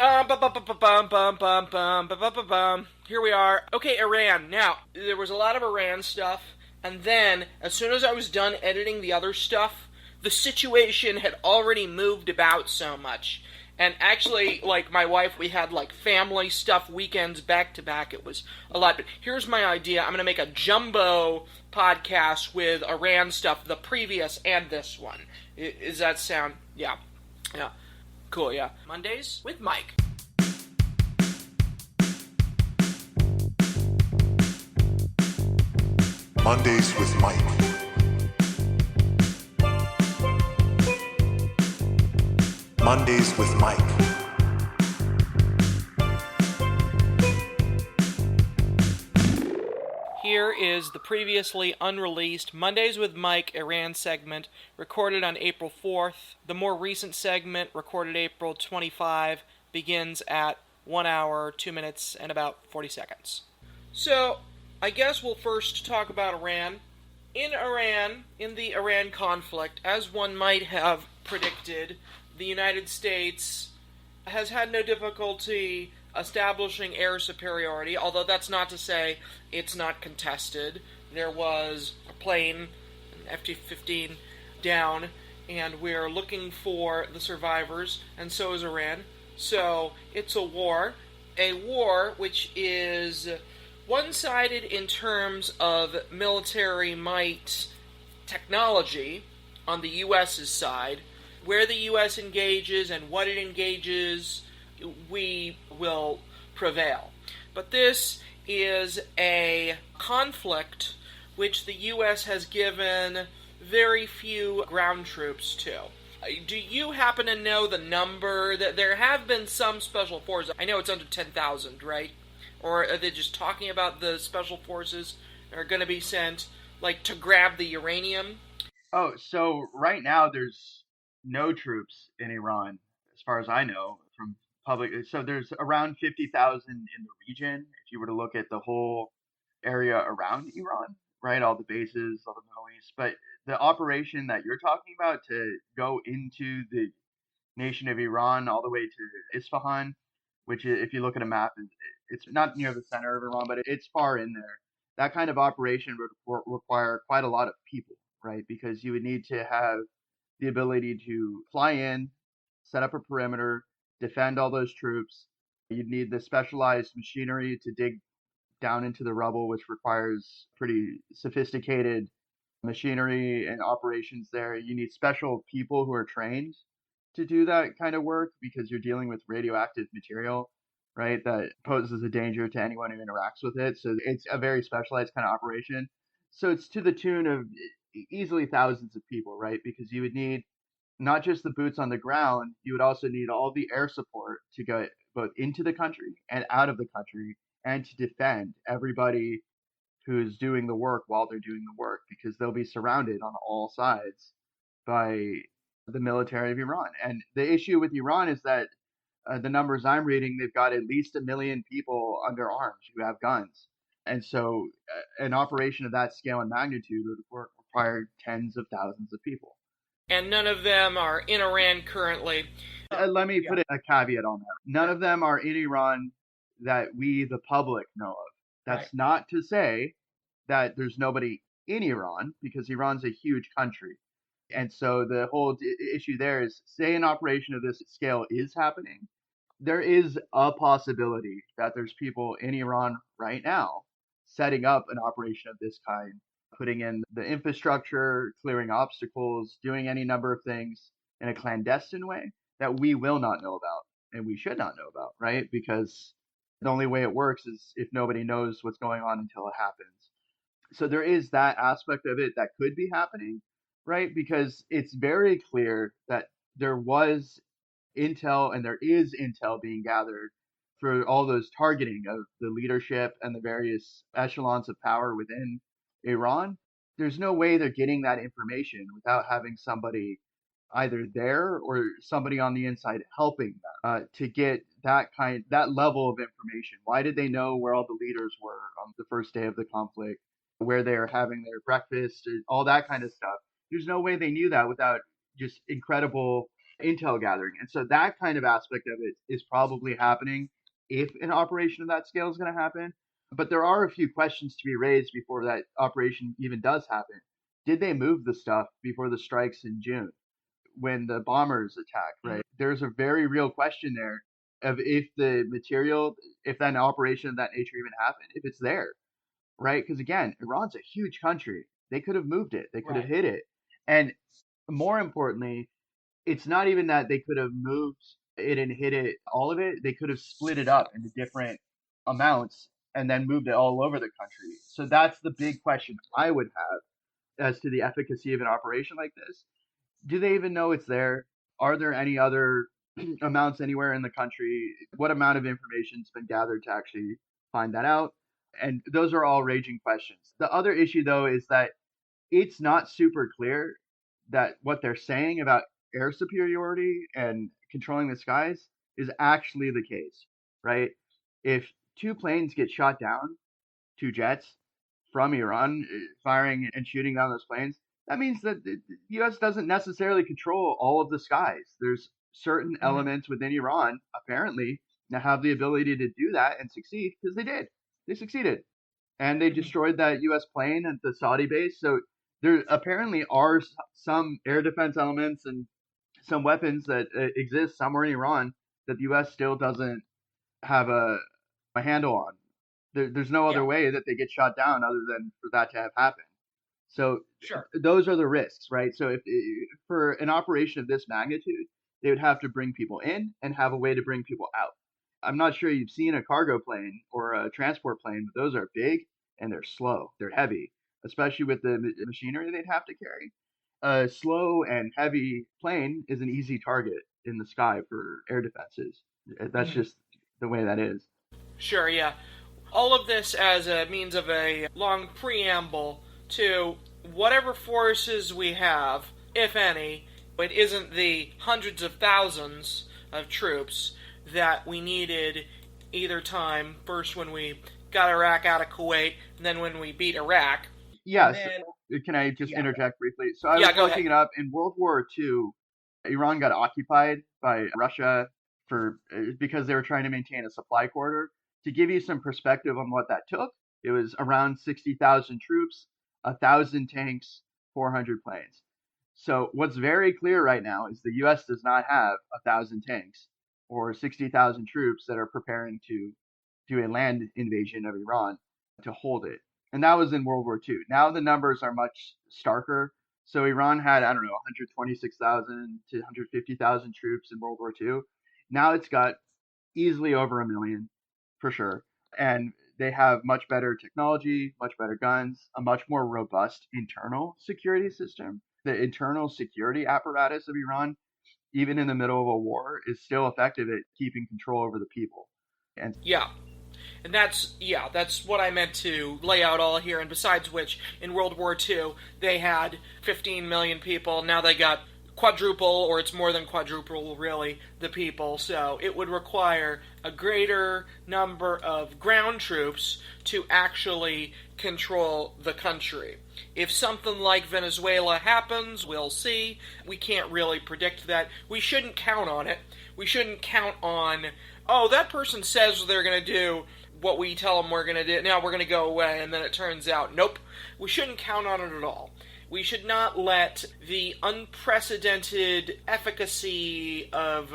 Here we are. Okay, Iran. Now, there was a lot of Iran stuff, and then, as soon as I was done editing the other stuff, the situation had already moved about so much. And actually, like, my wife, we had, like, family stuff weekends back to back. It was a lot. But here's my idea. I'm going to make a jumbo podcast with Iran stuff, the previous and this one. Does that sound... Yeah. Yeah. Cool, yeah. Mondays with Mike. Mondays with Mike. Mondays with Mike. Here is the previously unreleased Mondays with Mike Iran segment recorded on April 4th. The more recent segment, recorded April 25, begins at 1 hour, 2 minutes, and about 40 seconds. So, I guess we'll first talk about Iran. In Iran, in the Iran conflict, as one might have predicted, the United States has had no difficulty establishing air superiority, although that's not to say it's not contested. There was a plane, an F-15, down, and we're looking for the survivors, and so is Iran. So, it's a war which is one-sided in terms of military might technology on the U.S.'s side. Where the U.S. engages and what it engages, we will prevail. But this is a conflict which the U.S. has given very few ground troops to. Do you happen to know the number? That there have been some special forces. I know it's under 10,000, right? Or are they just talking about the special forces that are going to be sent, like, to grab the uranium? Oh, so right now there's no troops in Iran, as far as I know, from public. So there's around 50,000 in the region. If you were to look at the whole area around Iran, right, all the bases, all the Middle East. But the operation that you're talking about to go into the nation of Iran all the way to Isfahan, which if you look at a map, it's not near the center of Iran, but it's far in there. That kind of operation would require quite a lot of people, right? Because you would need to have the ability to fly in, set up a perimeter, defend all those troops. You'd need the specialized machinery to dig down into the rubble, which requires pretty sophisticated machinery and operations there. You need special people who are trained to do that kind of work because you're dealing with radioactive material, right? That poses a danger to anyone who interacts with it. So it's a very specialized kind of operation. So it's to the tune of easily thousands of people, right? Because you would need not just the boots on the ground, you would also need all the air support to go both into the country and out of the country and to defend everybody who's doing the work while they're doing the work because they'll be surrounded on all sides by the military of Iran. And the issue with Iran is that the numbers I'm reading, they've got at least 1 million people under arms who have guns. And so an operation of that scale and magnitude would require tens of thousands of people. And none of them are in Iran currently. Let me put a caveat on that. None of them are in Iran that we, the public, know of. That's Right. not to say that there's nobody in Iran, because Iran's a huge country. And so the whole issue there is, say an operation of this scale is happening, there is a possibility that there's people in Iran right now setting up an operation of this kind, putting in the infrastructure, clearing obstacles, doing any number of things in a clandestine way that we will not know about and we should not know about, right? Because the only way it works is if nobody knows what's going on until it happens. So there is that aspect of it that could be happening, right? Because it's very clear that there was intel and there is intel being gathered through all those targeting of the leadership and the various echelons of power within Iran. There's no way they're getting that information without having somebody either there or somebody on the inside helping them to get that level of information. Why did they know where all the leaders were on the first day of the conflict, where they're having their breakfast, all that kind of stuff? There's no way they knew that without just incredible intel gathering. And so that kind of aspect of it is probably happening if an operation of that scale is going to happen. But there are a few questions to be raised before that operation even does happen. Did they move the stuff before the strikes in June when the bombers attacked, right? There's a very real question there of if the material, if that operation of that nature even happened, if it's there, right? Because again, Iran's a huge country. They could have moved it. They could have hit it. And more importantly, it's not even that they could have moved it and hit it, all of it. They could have split it up into different amounts and then moved it all over the country. So that's the big question I would have as to the efficacy of an operation like this. Do they even know it's there? Are there any other amounts anywhere in the country? What amount of information's been gathered to actually find that out? And those are all raging questions. The other issue, though, is that it's not super clear that what they're saying about air superiority and controlling the skies is actually the case, right? If two planes get shot down, two jets from Iran firing and shooting down those planes, that means that the U.S. doesn't necessarily control all of the skies. There's certain elements within Iran, apparently, that have the ability to do that and succeed, because they did. They succeeded. And they destroyed that U.S. plane at the Saudi base. So there apparently are some air defense elements and some weapons that exist somewhere in Iran that the U.S. still doesn't have a handle on. There's no other way that they get shot down other than for that to have happened. So those are the risks, right? So if for an operation of this magnitude, they would have to bring people in and have a way to bring people out. I'm not sure you've seen a cargo plane or a transport plane, but those are big and they're slow. They're heavy, especially with the machinery they'd have to carry. A slow and heavy plane is an easy target in the sky for air defenses. That's just the way that is. Sure, yeah. All of this as a means of a long preamble to whatever forces we have, if any. It isn't the hundreds of thousands of troops that we needed either time, first when we got Iraq out of Kuwait, and then when we beat Iraq. Yes. Can I just interject briefly? So I was looking it up. In World War II, Iran got occupied by Russia because they were trying to maintain a supply corridor. To give you some perspective on what that took, it was around 60,000 troops, 1,000 tanks, 400 planes. So what's very clear right now is the U.S. does not have 1,000 tanks or 60,000 troops that are preparing to do a land invasion of Iran to hold it. And that was in World War II. Now the numbers are much starker. So Iran had, 126,000 to 150,000 troops in World War II. Now it's got easily over 1 million, for sure. And they have much better technology, much better guns, a much more robust internal security system. The internal security apparatus of Iran, even in the middle of a war, is still effective at keeping control over the people. And And that's what I meant to lay out all here. And besides which, in World War II, they had 15 million people. Now they got quadruple, or it's more than quadruple, really, the people. So it would require a greater number of ground troops to actually control the country. If something like Venezuela happens, we'll see. We can't really predict that. We shouldn't count on it. We shouldn't count on, that person says they're going to do what we tell them we're going to do. Now we're going to go away, and then it turns out, nope. We shouldn't count on it at all. We should not let the unprecedented efficacy of,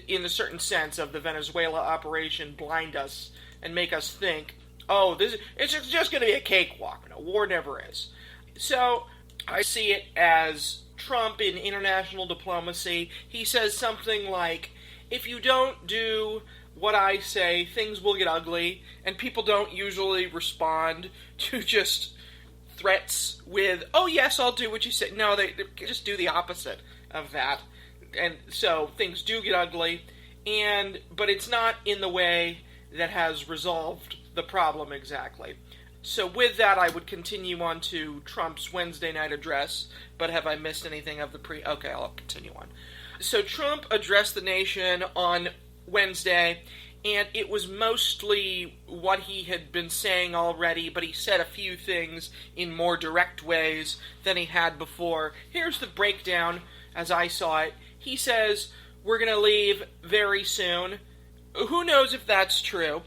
in a certain sense, of the Venezuela operation blind us and make us think, it's just going to be a cakewalk. No, war never is. So I see it as Trump in international diplomacy. He says something like, if you don't do what I say, things will get ugly, and people don't usually respond to just threats with, oh yes, I'll do what you say. No, they just do the opposite of that. And so things do get ugly, but it's not in the way that has resolved the problem exactly. So with that, I would continue on to Trump's Wednesday night address, but have I missed anything of the Okay, I'll continue on. So Trump addressed the nation on Wednesday, and it was mostly what he had been saying already, but he said a few things in more direct ways than he had before. Here's the breakdown as I saw it. He says we're going to leave very soon. Who knows if that's true?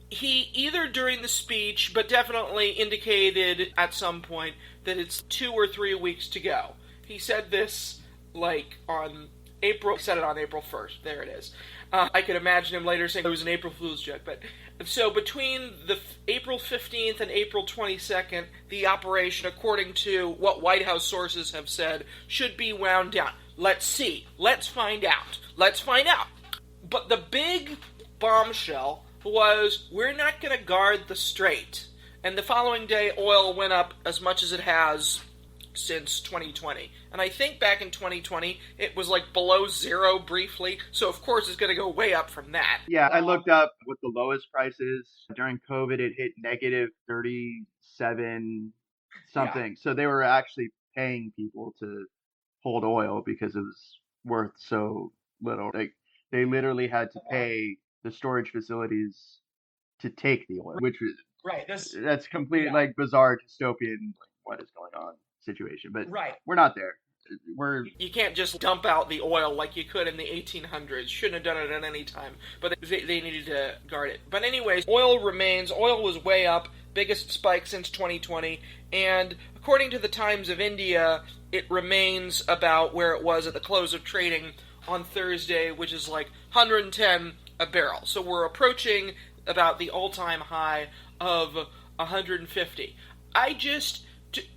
He either during the speech, but definitely indicated at some point that it's 2 or 3 weeks to go. He said this on April. He said it on April 1st. There it is. I could imagine him later saying it was an April Fool's joke. But so between the April 15th and April 22nd, the operation, according to what White House sources have said, should be wound down. Let's see. Let's find out. Let's find out. But the big bombshell was we're not going to guard the strait. And the following day, oil went up as much as it has since 2020. And I think back in 2020, it was below zero briefly. So, of course, it's going to go way up from that. Yeah, I looked up what the lowest price is. During COVID, it hit negative 37 something. Yeah. So they were actually paying people to hold oil because it was worth so little. They literally had to pay the storage facilities to take the oil, which was right. That's completely bizarre, dystopian, what is going on situation. But we're not there. You can't just dump out the oil like you could in the 1800s. Shouldn't have done it at any time, but they needed to guard it. But anyways, oil was way up, biggest spike since 2020, and according to the Times of India, it remains about where it was at the close of trading on Thursday, which is 110 a barrel. So we're approaching about the all-time high of 150.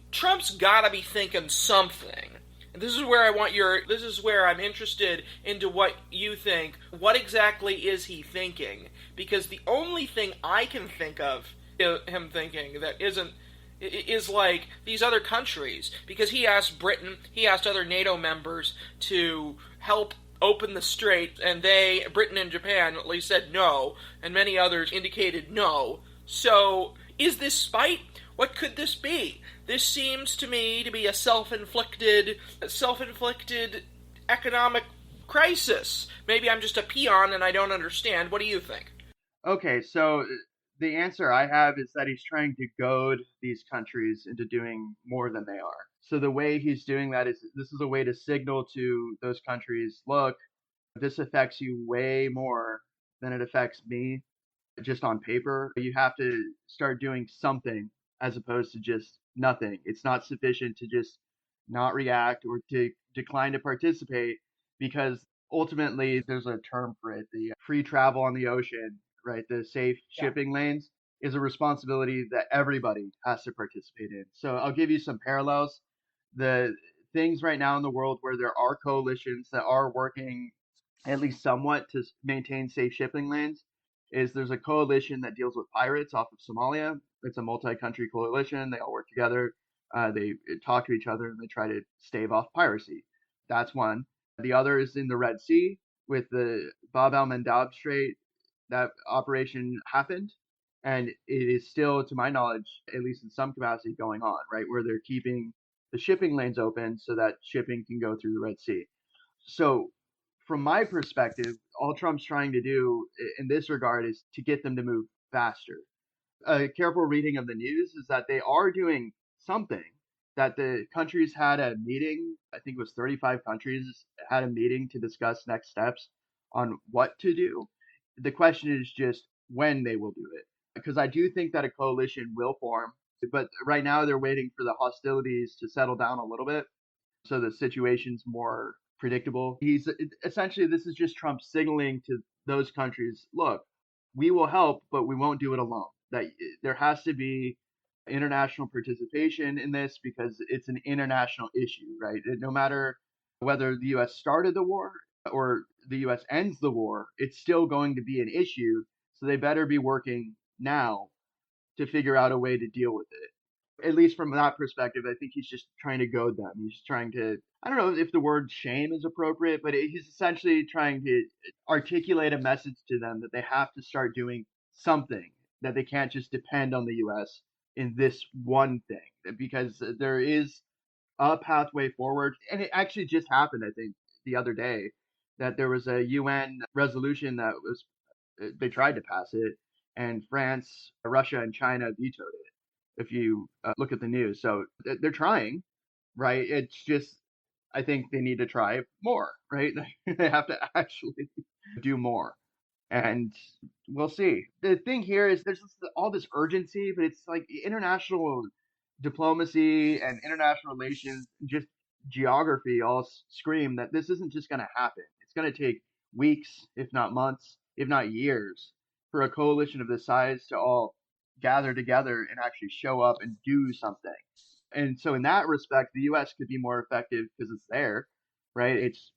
Trump's gotta be thinking something. And this is where I'm interested into what you think. What exactly is he thinking? Because the only thing I can think of him thinking that is these other countries. Because he asked other NATO members to help open the strait, and Britain and Japan at least said no, and many others indicated no. So, is this spite? What could this be? This seems to me to be a self-inflicted economic crisis. Maybe I'm just a peon and I don't understand. What do you think? Okay, so the answer I have is that he's trying to goad these countries into doing more than they are. So the way he's doing that is this is a way to signal to those countries, look, this affects you way more than it affects me just on paper. You have to start doing something as opposed to just nothing. It's not sufficient to just not react or to decline to participate, because ultimately there's a term for it, the free travel on the ocean, right? The safe shipping lanes is a responsibility that everybody has to participate in. So I'll give you some parallels. The things right now in the world where there are coalitions that are working at least somewhat to maintain safe shipping lanes is there's a coalition that deals with pirates off of Somalia. It's a multi-country coalition. They all work together. They talk to each other and they try to stave off piracy. That's one. The other is in the Red Sea with the Bab al-Mandab Strait. That operation happened, and it is still, to my knowledge, at least in some capacity, going on, right? Where they're keeping the shipping lanes open so that shipping can go through the Red Sea. So from my perspective, all Trump's trying to do in this regard is to get them to move faster. A careful reading of the news is that they are doing something, that the countries had a meeting, I think it was 35 countries had a meeting to discuss next steps on what to do. The question is just when they will do it. Because I do think that a coalition will form, but right now they're waiting for the hostilities to settle down a little bit so the situation's more predictable. Essentially, this is just Trump signaling to those countries, look, we will help, but we won't do it alone. That there has to be international participation in this because it's an international issue, right? No matter whether the U.S. started the war or the U.S. ends the war, it's still going to be an issue. So they better be working now to figure out a way to deal with it. At least from that perspective, I think he's just trying to goad them. He's trying to, I don't know if the word shame is appropriate, but he's essentially trying to articulate a message to them that they have to start doing something, that they can't just depend on the U.S. in this one thing, because there is a pathway forward. And it actually just happened, I think, the other day, that there was a UN resolution that was, they tried to pass it, and France, Russia, and China vetoed it, if you look at the news. So they're trying, right? It's just, I think they need to try more, right? They have to actually do more. And we'll see. The thing here is there's all this urgency, but it's like international diplomacy and international relations, just geography all scream that this isn't just going to happen. It's going to take weeks, if not months, if not years, for a coalition of this size to all gather together and actually show up and do something. And so, in that respect, the U.S. could be more effective because it's there, right? It's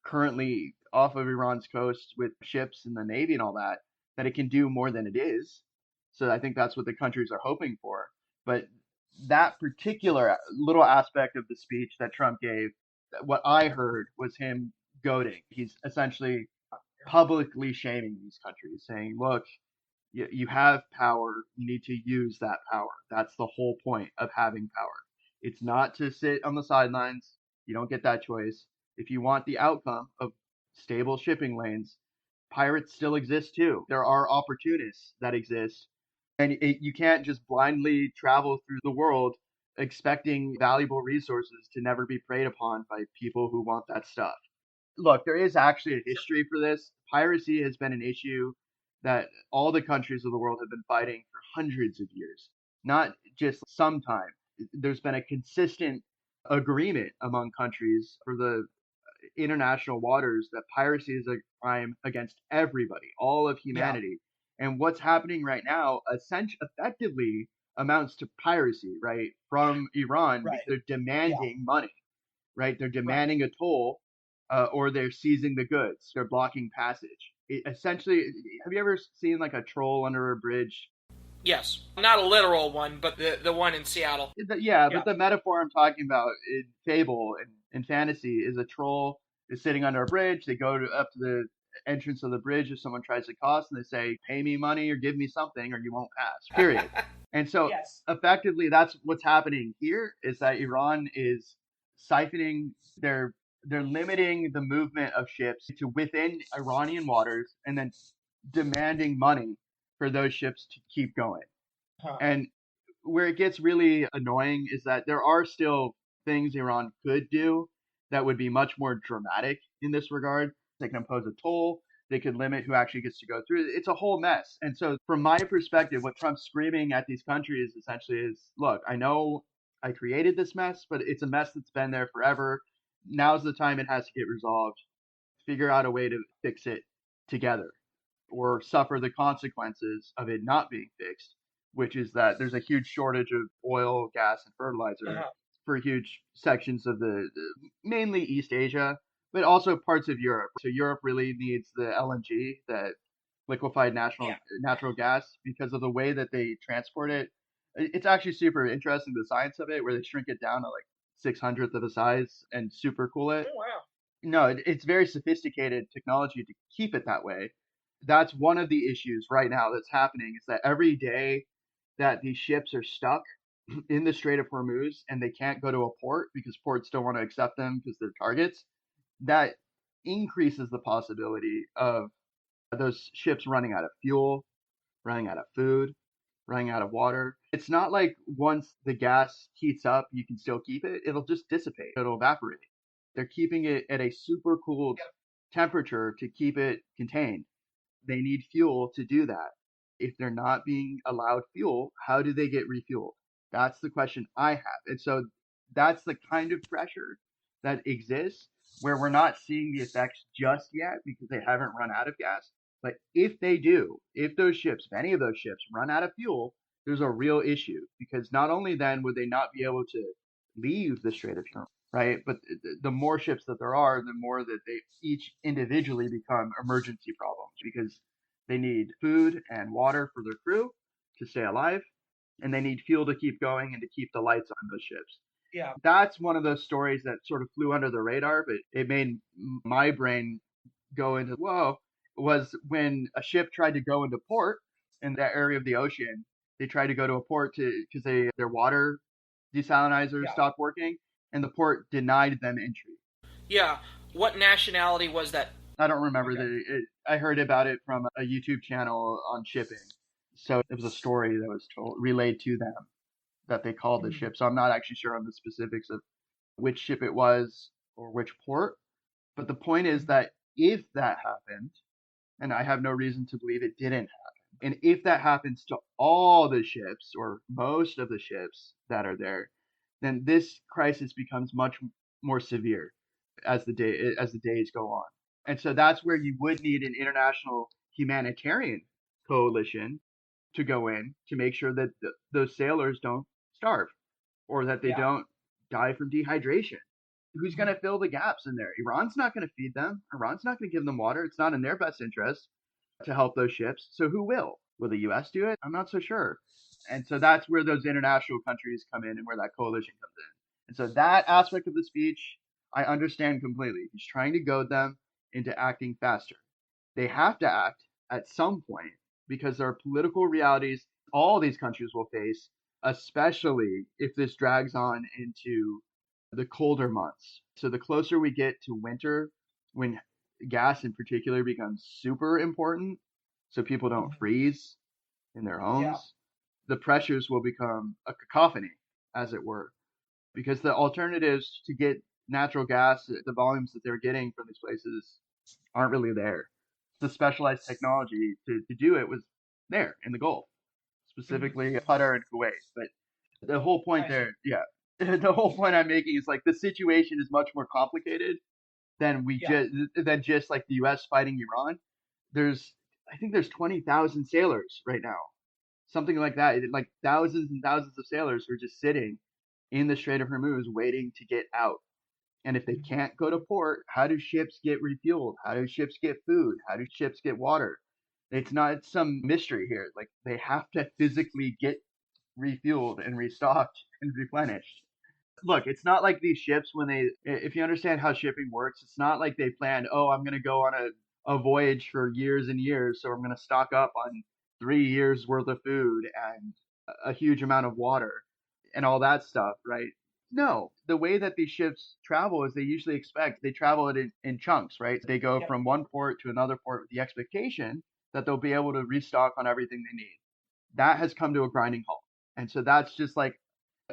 currently off of Iran's coast with ships and the Navy and all that, that it can do more than it is. So I think that's what the countries are hoping for. But that particular little aspect of the speech that Trump gave, what I heard was him goading. He's essentially publicly shaming these countries, saying, look, you have power, you need to use that power. That's the whole point of having power. It's not to sit on the sidelines. You don't get that choice. If you want the outcome of stable shipping lanes, pirates still exist too. There are opportunists that exist, and you can't just blindly travel through the world expecting valuable resources to never be preyed upon by people who want that stuff. Look, there is actually a history for this. Piracy has been an issue that all the countries of the world have been fighting for hundreds of years, not just some time. There's been a consistent agreement among countries for the international waters that piracy is a crime against everybody, all of humanity. Yeah. And what's happening right now effectively amounts to piracy, right? From Iran, right. They're demanding money, right? They're demanding a toll, or they're seizing the goods. They're blocking passage. Essentially, have you ever seen like a troll under a bridge? Yes, not a literal one, but the one in Seattle. Yeah, but the metaphor I'm talking about in fable and in fantasy is a troll is sitting under a bridge. They go up to the entrance of the bridge if someone tries to cross, and they say, "Pay me money or give me something, or you won't pass." Period. And so, effectively, that's what's happening here. Is that Iran is siphoning they're limiting the movement of ships to within Iranian waters, and then demanding money for those ships to keep going. And where it gets really annoying is that there are still things Iran could do that would be much more dramatic in this regard. They can impose a toll. They could limit who actually gets to go through. It's a whole mess. And so from my perspective, what Trump's screaming at these countries essentially is, look, I know I created this mess, but it's a mess that's been there forever. Now's the time it has to get resolved. Figure out a way to fix it together, or suffer the consequences of it not being fixed, which is that there's a huge shortage of oil, gas, and fertilizer for huge sections of the mainly East Asia, but also parts of Europe. So Europe really needs the LNG, that liquefied natural gas, because of the way that they transport it. It's actually super interesting, the science of it, where they shrink it down to like 600th of the size and super cool it. Oh, wow. No, it's very sophisticated technology to keep it that way. That's one of the issues right now that's happening, is that every day that these ships are stuck in the Strait of Hormuz and they can't go to a port because ports don't want to accept them because they're targets, that increases the possibility of those ships running out of fuel, running out of food, running out of water. It's not like once the gas heats up, you can still keep it. It'll just dissipate. It'll evaporate. They're keeping it at a super cool temperature to keep it contained. They need fuel to do that. If they're not being allowed fuel, how do they get refueled? That's the question I have. And so that's the kind of pressure that exists, where we're not seeing the effects just yet because they haven't run out of gas. But if they do, if those ships, if any of those ships run out of fuel, there's a real issue, because not only then would they not be able to leave the Strait of Hormuz, right? But the more ships that there are, the more that they each individually become emergency problems, because they need food and water for their crew to stay alive, and they need fuel to keep going and to keep the lights on those ships. Yeah. That's one of those stories that sort of flew under the radar, but it made my brain go into, whoa, was when a ship tried to go into port in that area of the ocean. They tried to go to a port because their water desalinizer stopped working, and the port denied them entry. Yeah. What nationality was that? I don't remember. I heard about it from a YouTube channel on shipping. So it was a story that was relayed to them that they called the ship. So I'm not actually sure on the specifics of which ship it was or which port. But the point is that if that happened, and I have no reason to believe it didn't happen, and if that happens to all the ships or most of the ships that are there, then this crisis becomes much more severe as the days go on. And so that's where you would need an international humanitarian coalition to go in to make sure that those sailors don't starve or that they don't die from dehydration. Who's going to fill the gaps in there? Iran's not going to feed them. Iran's not going to give them water. It's not in their best interest to help those ships. So who will? Will the U.S. do it? I'm not so sure. And so that's where those international countries come in and where that coalition comes in. And so that aspect of the speech, I understand completely. He's trying to goad them into acting faster. They have to act at some point because there are political realities all these countries will face, especially if this drags on into the colder months. So the closer we get to winter, when gas in particular becomes super important, so people don't freeze in their homes, the pressures will become a cacophony, as it were, because the alternatives to get natural gas, the volumes that they're getting from these places, aren't really there. The specialized technology to do it was there in the Gulf, specifically Qatar and Kuwait. But the whole point there, the whole point I'm making is like the situation is much more complicated than just like the U.S. fighting Iran. I think there's 20,000 sailors right now, something like that. Like thousands and thousands of sailors who are just sitting in the Strait of Hormuz waiting to get out. And if they can't go to port, how do ships get refueled? How do ships get food? How do ships get water? It's not some mystery here. Like they have to physically get refueled and restocked and replenished. Look, it's not like these ships if you understand how shipping works, it's not like they planned, oh, I'm going to go on a voyage for years and years, so I'm going to stock up on 3 years worth of food and a huge amount of water and all that stuff, right? No, the way that these ships travel is they travel it in chunks, right? They go from one port to another port with the expectation that they'll be able to restock on everything they need. That has come to a grinding halt. And so that's just like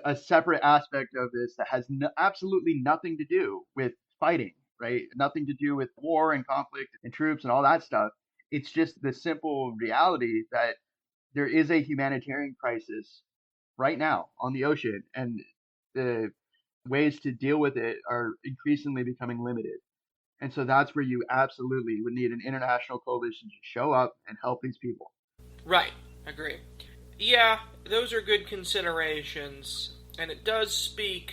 a separate aspect of this that has absolutely nothing to do with fighting, right? Nothing to do with war and conflict and troops and all that stuff. It's just the simple reality that there is a humanitarian crisis right now on the ocean, and the ways to deal with it are increasingly becoming limited. And so that's where you absolutely would need an international coalition to show up and help these people. Right, agree. Yeah, those are good considerations, and it does speak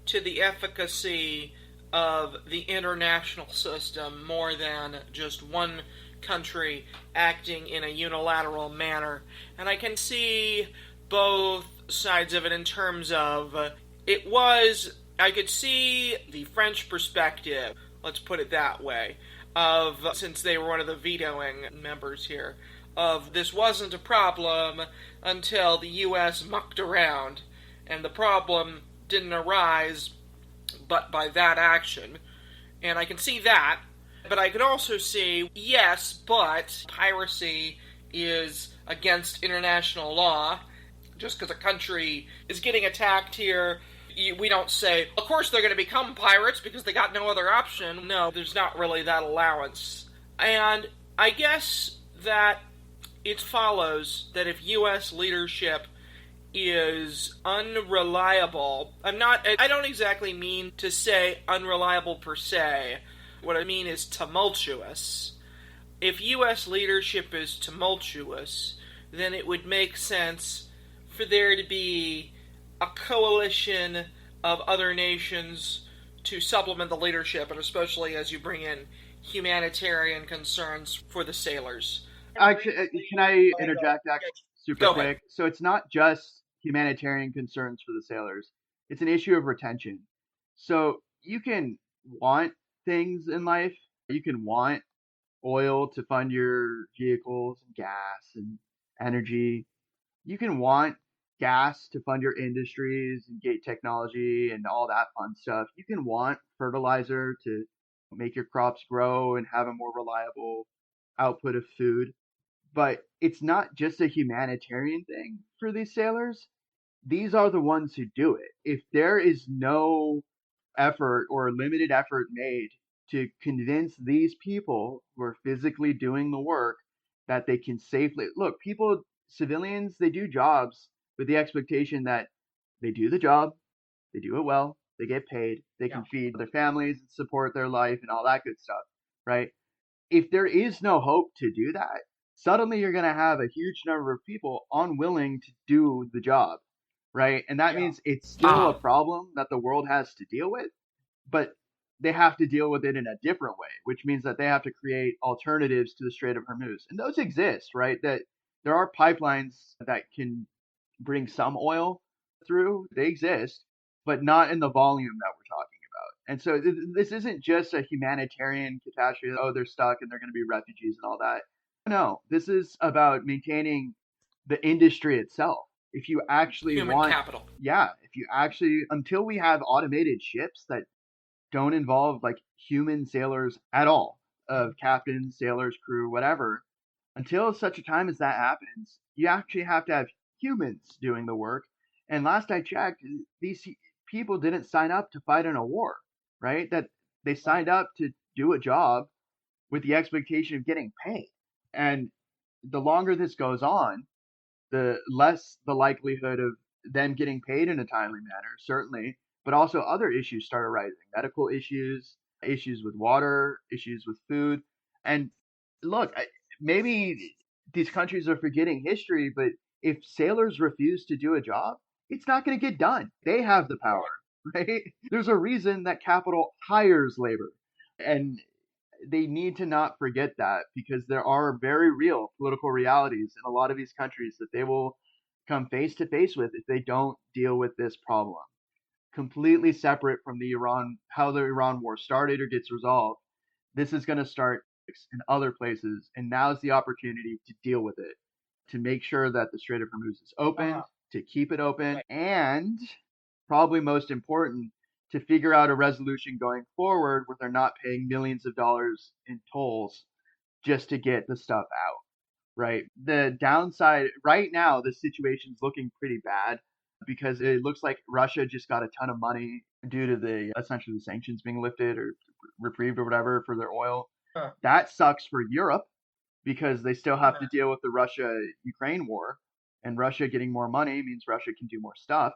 to the efficacy of the international system more than just one country acting in a unilateral manner. And I can see both sides of it in terms of I could see the French perspective, let's put it that way, since they were one of the vetoing members here, of this wasn't a problem until the U.S. mucked around, and the problem didn't arise but by that action. And I can see that, but I could also see, yes, but piracy is against international law. Just because a country is getting attacked here, we don't say, of course they're going to become pirates because they got no other option. No, there's not really that allowance. And I guess that it follows that if U.S. leadership is unreliable, I don't exactly mean to say unreliable per se. What I mean is tumultuous. If U.S. leadership is tumultuous, then it would make sense for there to be a coalition of other nations to supplement the leadership, and especially as you bring in humanitarian concerns for the sailors. Actually, can I interject super quick? So it's not just humanitarian concerns for the sailors. It's an issue of retention. So you can want things in life. You can want oil to fund your vehicles and gas and energy. You can want gas to fund your industries and gate technology and all that fun stuff. You can want fertilizer to make your crops grow and have a more reliable output of food. But it's not just a humanitarian thing for these sailors. These are the ones who do it. If there is no effort or limited effort made to convince these people who are physically doing the work that they can safely look. People, civilians, they do jobs with the expectation that they do the job, they do it well, they get paid, they can feed their families and support their life and all that good stuff, right? If there is no hope to do that, suddenly you're going to have a huge number of people unwilling to do the job, right? And that means it's still a problem that the world has to deal with, but they have to deal with it in a different way, which means that they have to create alternatives to the Strait of Hormuz. And those exist, right? That there are pipelines that can bring some oil through. They exist, but not in the volume that we're talking about. And so this isn't just a humanitarian catastrophe. Oh, they're stuck and they're going to be refugees and all that. No, this is about maintaining the industry itself. If you actually Human capital. yeah, if you actually, until we have automated ships that don't involve like human sailors at all, of captains, sailors, crew, whatever, until such a time as that happens, you actually have to have humans doing the work. And last I checked, these people didn't sign up to fight in a war, right? That they signed up to do a job with the expectation of getting paid. And the longer this goes on, the less the likelihood of them getting paid in a timely manner, certainly, but also other issues start arising, medical issues, issues with water, issues with food. And look, maybe these countries are forgetting history, but if sailors refuse to do a job, it's not going to get done. They have the power, right? There's a reason that capital hires labor. And they need to not forget that, because there are very real political realities in a lot of these countries that they will come face to face with if they don't deal with this problem. Completely separate from the how the Iran war started or gets resolved. This is going to start in other places, and now's the opportunity to deal with it, to make sure that the Strait of Hormuz is open, to keep it open, and probably most important, to figure out a resolution going forward where they're not paying millions of dollars in tolls just to get the stuff out, right? The downside right now, the situation's looking pretty bad because it looks like Russia just got a ton of money due to the essentially the sanctions being lifted or reprieved or whatever for their oil. That sucks for Europe because they still have to deal with the Russia-Ukraine war, and Russia getting more money means Russia can do more stuff.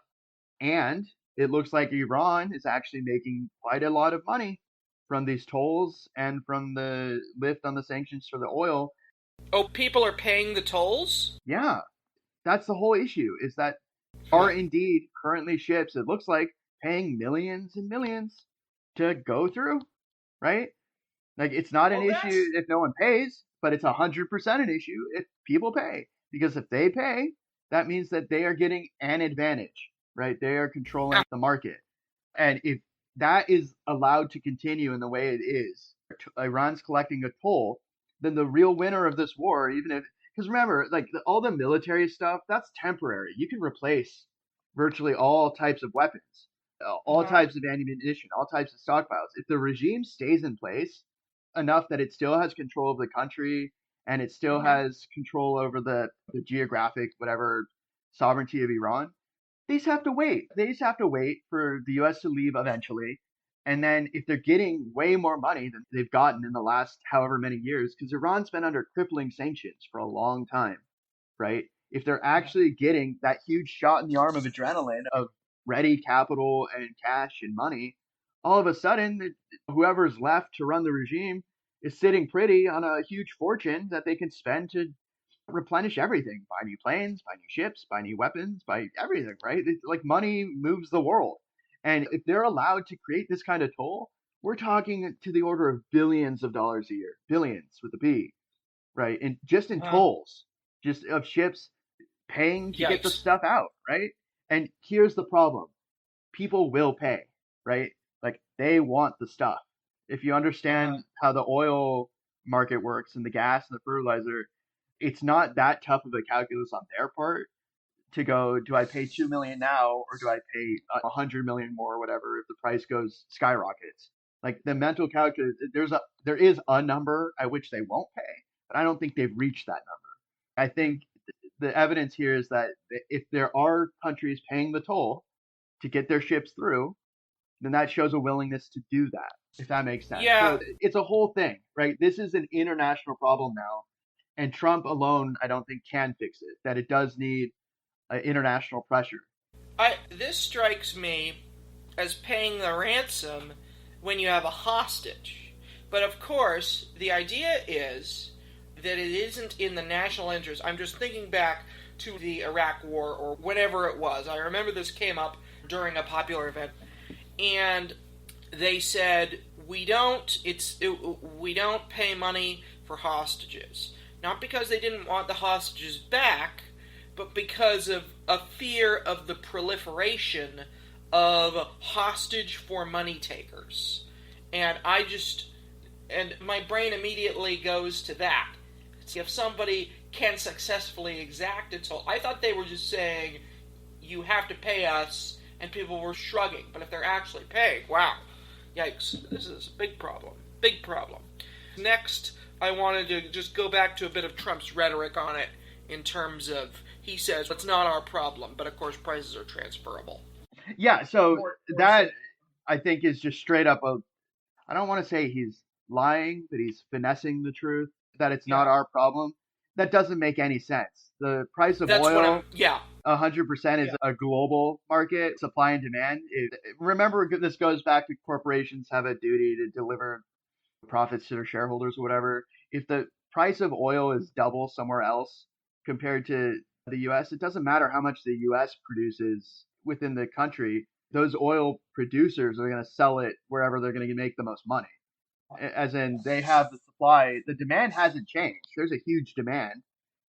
And it looks like Iran is actually making quite a lot of money from these tolls and from the lift on the sanctions for the oil. Oh, people are paying the tolls? Yeah, that's the whole issue, is that are indeed currently ships, it looks like, paying millions and millions to go through, right? Like, it's not an issue if no one pays, but it's 100% an issue if people pay. Because if they pay, that means that they are getting an advantage, right? They are controlling the market. And if that is allowed to continue in the way it is, Iran's collecting a toll, then the real winner of this war, even if, because remember, like all the military stuff, that's temporary. You can replace virtually all types of weapons, all types of ammunition, all types of stockpiles. If the regime stays in place enough that it still has control of the country and it still has control over the geographic, whatever, sovereignty of Iran, they just have to wait. They just have to wait for the US to leave eventually. And then if they're getting way more money than they've gotten in the last however many years, because Iran's been under crippling sanctions for a long time, right? If they're actually getting that huge shot in the arm of adrenaline of ready capital and cash and money, all of a sudden, whoever's left to run the regime is sitting pretty on a huge fortune that they can spend to replenish everything, buy new planes, buy new ships, buy new weapons, buy everything, right? It's like money moves the world. And if they're allowed to create this kind of toll, we're talking to the order of billions of dollars a year, billions with a B, right? And just in tolls, just of ships paying to get the stuff out, right? And here's the problem. People will pay, right? Like they want the stuff. If you understand how the oil market works and the gas and the fertilizer, it's not that tough of a calculus on their part to go, do I pay 2 million now or do I pay 100 million more or whatever if the price goes skyrockets? Like the mental calculus, there is a number at which they won't pay, but I don't think they've reached that number. I think the evidence here is that if there are countries paying the toll to get their ships through, then that shows a willingness to do that, if that makes sense. Yeah, So it's a whole thing, right? This is an international problem now, and Trump alone, I don't think, can fix it. That it does need international pressure. this strikes me as paying the ransom when you have a hostage. But of course, the idea is that it isn't in the national interest. I'm just thinking back to the Iraq War or whatever it was. I remember this came up during a popular event, and they said we don't pay money for hostages, not because they didn't want the hostages back, but because of a fear of the proliferation of hostage for money takers. And and my brain immediately goes to that. If somebody can successfully exact it, so I thought they were just saying, you have to pay us, and people were shrugging. But if they're actually paying, wow, yikes, this is a big problem. Big problem. Next, I wanted to just go back to a bit of Trump's rhetoric on it in terms of, he says, it's not our problem, but of course prices are transferable. Yeah, so that I think is just straight up I don't want to say he's lying, but he's finessing the truth that it's not our problem. That doesn't make any sense. The price of oil, 100% is a global market, supply and demand. Remember, this goes back to corporations have a duty to deliver profits to their shareholders or whatever. If the price of oil is double somewhere else compared to the US, it doesn't matter how much the US produces within the country. Those oil producers are going to sell it wherever they're going to make the most money. As in, they have the supply. The demand hasn't changed. There's a huge demand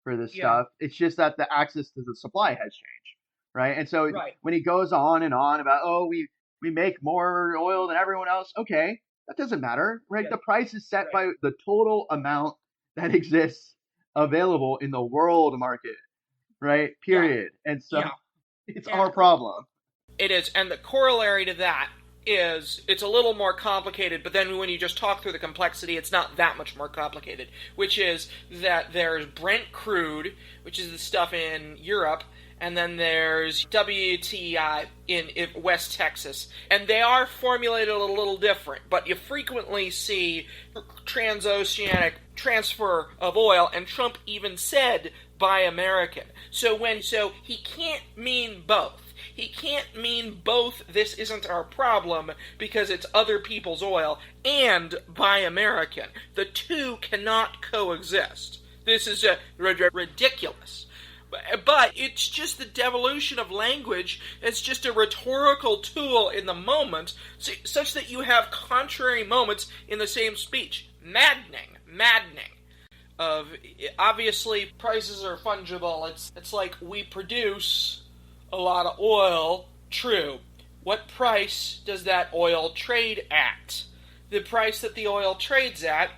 for this stuff. It's just that the access to the supply has changed, right? And so when he goes on and on about, oh, we make more oil than everyone else, okay, that doesn't matter, right? The price is set by the total amount that exists available in the world market, right? Period. And so it's our problem. It is, and the corollary to that is it's a little more complicated, but then when you just talk through the complexity, it's not that much more complicated, which is that there's Brent crude, which is the stuff in Europe, and then there's WTI in West Texas. And they are formulated a little different, but you frequently see transoceanic transfer of oil, and Trump even said buy American. So he can't mean both. He can't mean both this isn't our problem because it's other people's oil and buy American. The two cannot coexist. This is ridiculous. But it's just the devolution of language. It's just a rhetorical tool in the moment, such that you have contrary moments in the same speech. Maddening. Obviously, prices are fungible. It's like we produce a lot of oil. True. What price does that oil trade at? The price that the oil trades at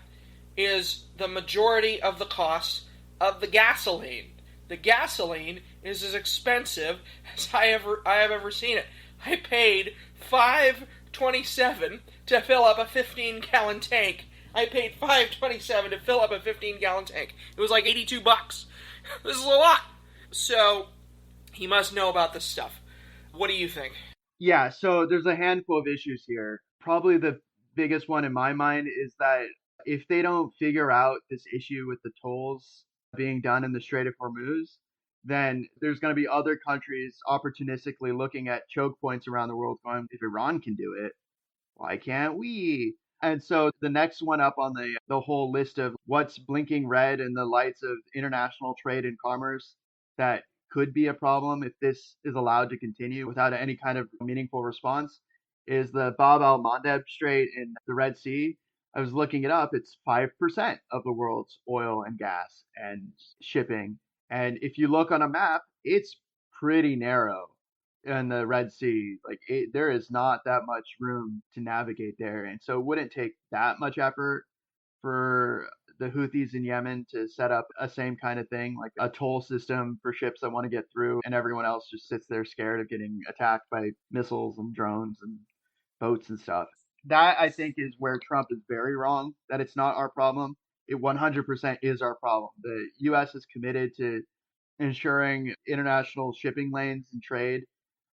is the majority of the cost of the gasoline. The gasoline is as expensive as I have ever seen it. I paid $5.27 to fill up a 15-gallon tank. I paid $5.27 to fill up a 15-gallon tank. It was like $82. This is a lot. So he must know about this stuff. What do you think? Yeah, so there's a handful of issues here. Probably the biggest one in my mind is that if they don't figure out this issue with the tolls being done in the Strait of Hormuz, then there's going to be other countries opportunistically looking at choke points around the world going, if Iran can do it, why can't we? And so the next one up on the whole list of what's blinking red in the lights of international trade and commerce that could be a problem if this is allowed to continue without any kind of meaningful response is the Bab el-Mandeb Strait in the Red Sea. I was looking it up. It's 5% of the world's oil and gas and shipping. And if you look on a map, it's pretty narrow in the Red Sea. There is not that much room to navigate there. And so it wouldn't take that much effort for the Houthis in Yemen to set up a same kind of thing, like a toll system for ships that want to get through, and everyone else just sits there scared of getting attacked by missiles and drones and boats and stuff. That, I think, is where Trump is very wrong, that it's not our problem. It 100% is our problem. The U.S. is committed to ensuring international shipping lanes and trade.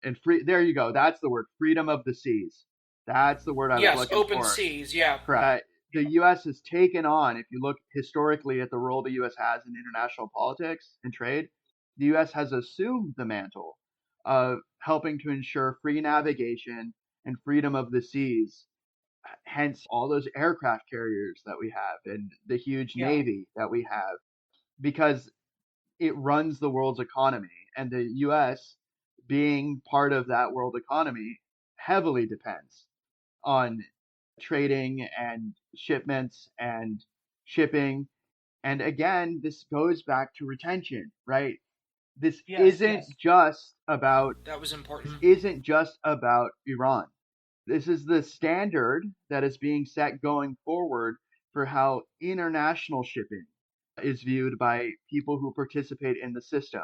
And there you go. That's the word, freedom of the seas. That's the word I was Yes, looking open for. seas, yeah. Correct. The U.S. has taken on, if you look historically at the role the U.S. has in international politics and trade, the U.S. has assumed the mantle of helping to ensure free navigation and freedom of the seas. Hence, all those aircraft carriers that we have and the huge navy that we have, because it runs the world's economy. And the U.S., being part of that world economy, heavily depends on trading and shipments and shipping. And again, this goes back to retention, right? This isn't just about That was important. Iran. This is the standard that is being set going forward for how international shipping is viewed by people who participate in the system.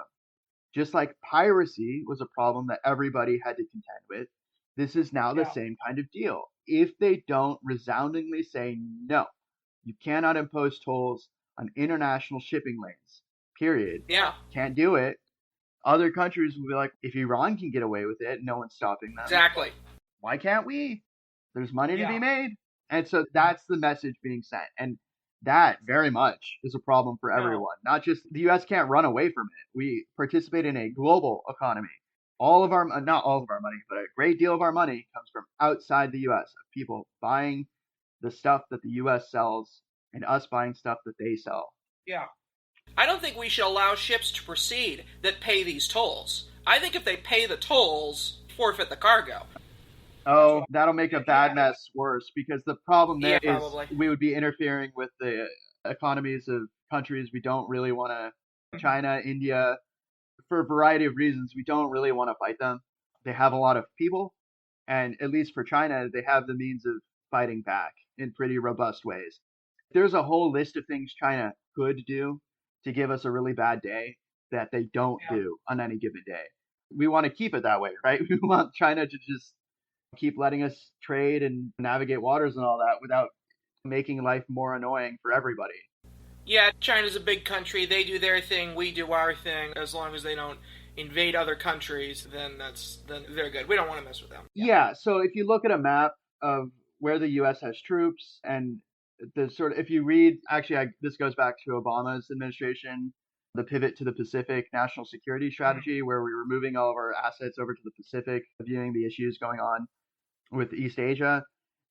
Just like piracy was a problem that everybody had to contend with, this is now the same kind of deal. If they don't resoundingly say no, you cannot impose tolls on international shipping lanes, period. Yeah. Can't do it. Other countries will be like, if Iran can get away with it, no one's stopping them. Exactly. Why can't we? There's money to be made. And so that's the message being sent. And that very much is a problem for everyone. Not just the US can't run away from it. We participate in a global economy. Not all of our money, but a great deal of our money comes from outside the US, of people buying the stuff that the US sells and us buying stuff that they sell. Yeah. I don't think we should allow ships to proceed that pay these tolls. I think if they pay the tolls, forfeit the cargo. Oh, that'll make a bad mess worse, because the problem there is probably. we would be interfering with the economies of countries we don't really want to. China, India, for a variety of reasons, we don't really want to fight them. They have a lot of people, and at least for China, they have the means of fighting back in pretty robust ways. There's a whole list of things China could do to give us a really bad day that they don't do on any given day. We want to keep it that way, right? We want China to just keep letting us trade and navigate waters and all that without making life more annoying for everybody. Yeah, China's a big country. They do their thing, we do our thing. As long as they don't invade other countries, then they're good. We don't want to mess with them. Yeah, so if you look at a map of where the U.S. has troops and the if you read, this goes back to Obama's administration, the pivot to the Pacific national security strategy, where we were moving all of our assets over to the Pacific, viewing the issues going on with East Asia,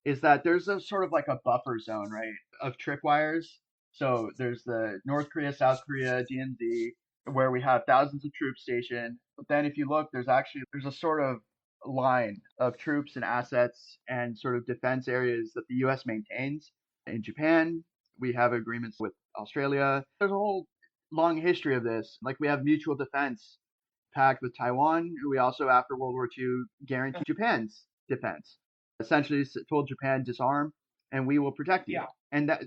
is that there's a sort of like a buffer zone, right, of tripwires. So there's the North Korea, South Korea, DMZ, where we have thousands of troops stationed. But then if you look, there's a sort of line of troops and assets and sort of defense areas that the U.S. maintains. In Japan, we have agreements with Australia. There's a whole long history of this. Like, we have mutual defense pact with Taiwan. We also, after World War II, guaranteed Japan's defense. Essentially told Japan, disarm, and we will protect you. And that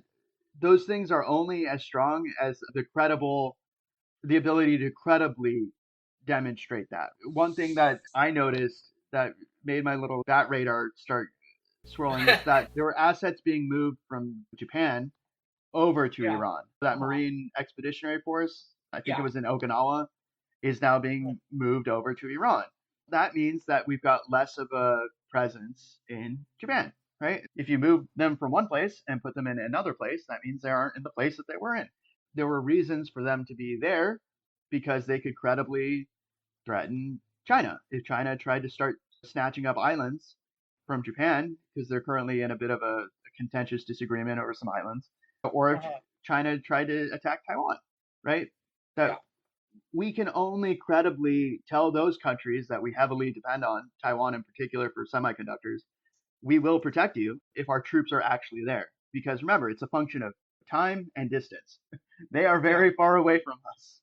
those things are only as strong as the ability to credibly demonstrate that. One thing that I noticed that made my little bat radar start swirling is that there were assets being moved from Japan over to Iran. That Marine Expeditionary Force, I think it was in Okinawa, is now being moved over to Iran. That means that we've got less of a presence in Japan, right? If you move them from one place and put them in another place, that means they aren't in the place that they were in. There were reasons for them to be there because they could credibly threaten China. If China tried to start snatching up islands from Japan, because they're currently in a bit of a contentious disagreement over some islands, or if China tried to attack Taiwan, right? We can only credibly tell those countries that we heavily depend on, Taiwan in particular for semiconductors, we will protect you if our troops are actually there. Because remember, it's a function of time and distance. They are very far away from us,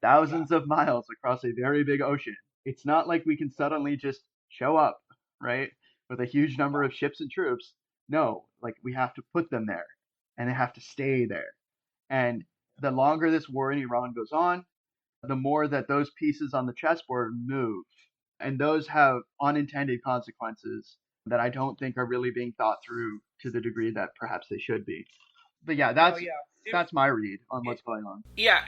thousands of miles across a very big ocean. It's not like we can suddenly just show up, right, with a huge number of ships and troops. No, like, we have to put them there, and they have to stay there. And the longer this war in Iran goes on, the more that those pieces on the chessboard move. And those have unintended consequences that I don't think are really being thought through to the degree that perhaps they should be. But yeah, that's my read on what's going on. Yeah.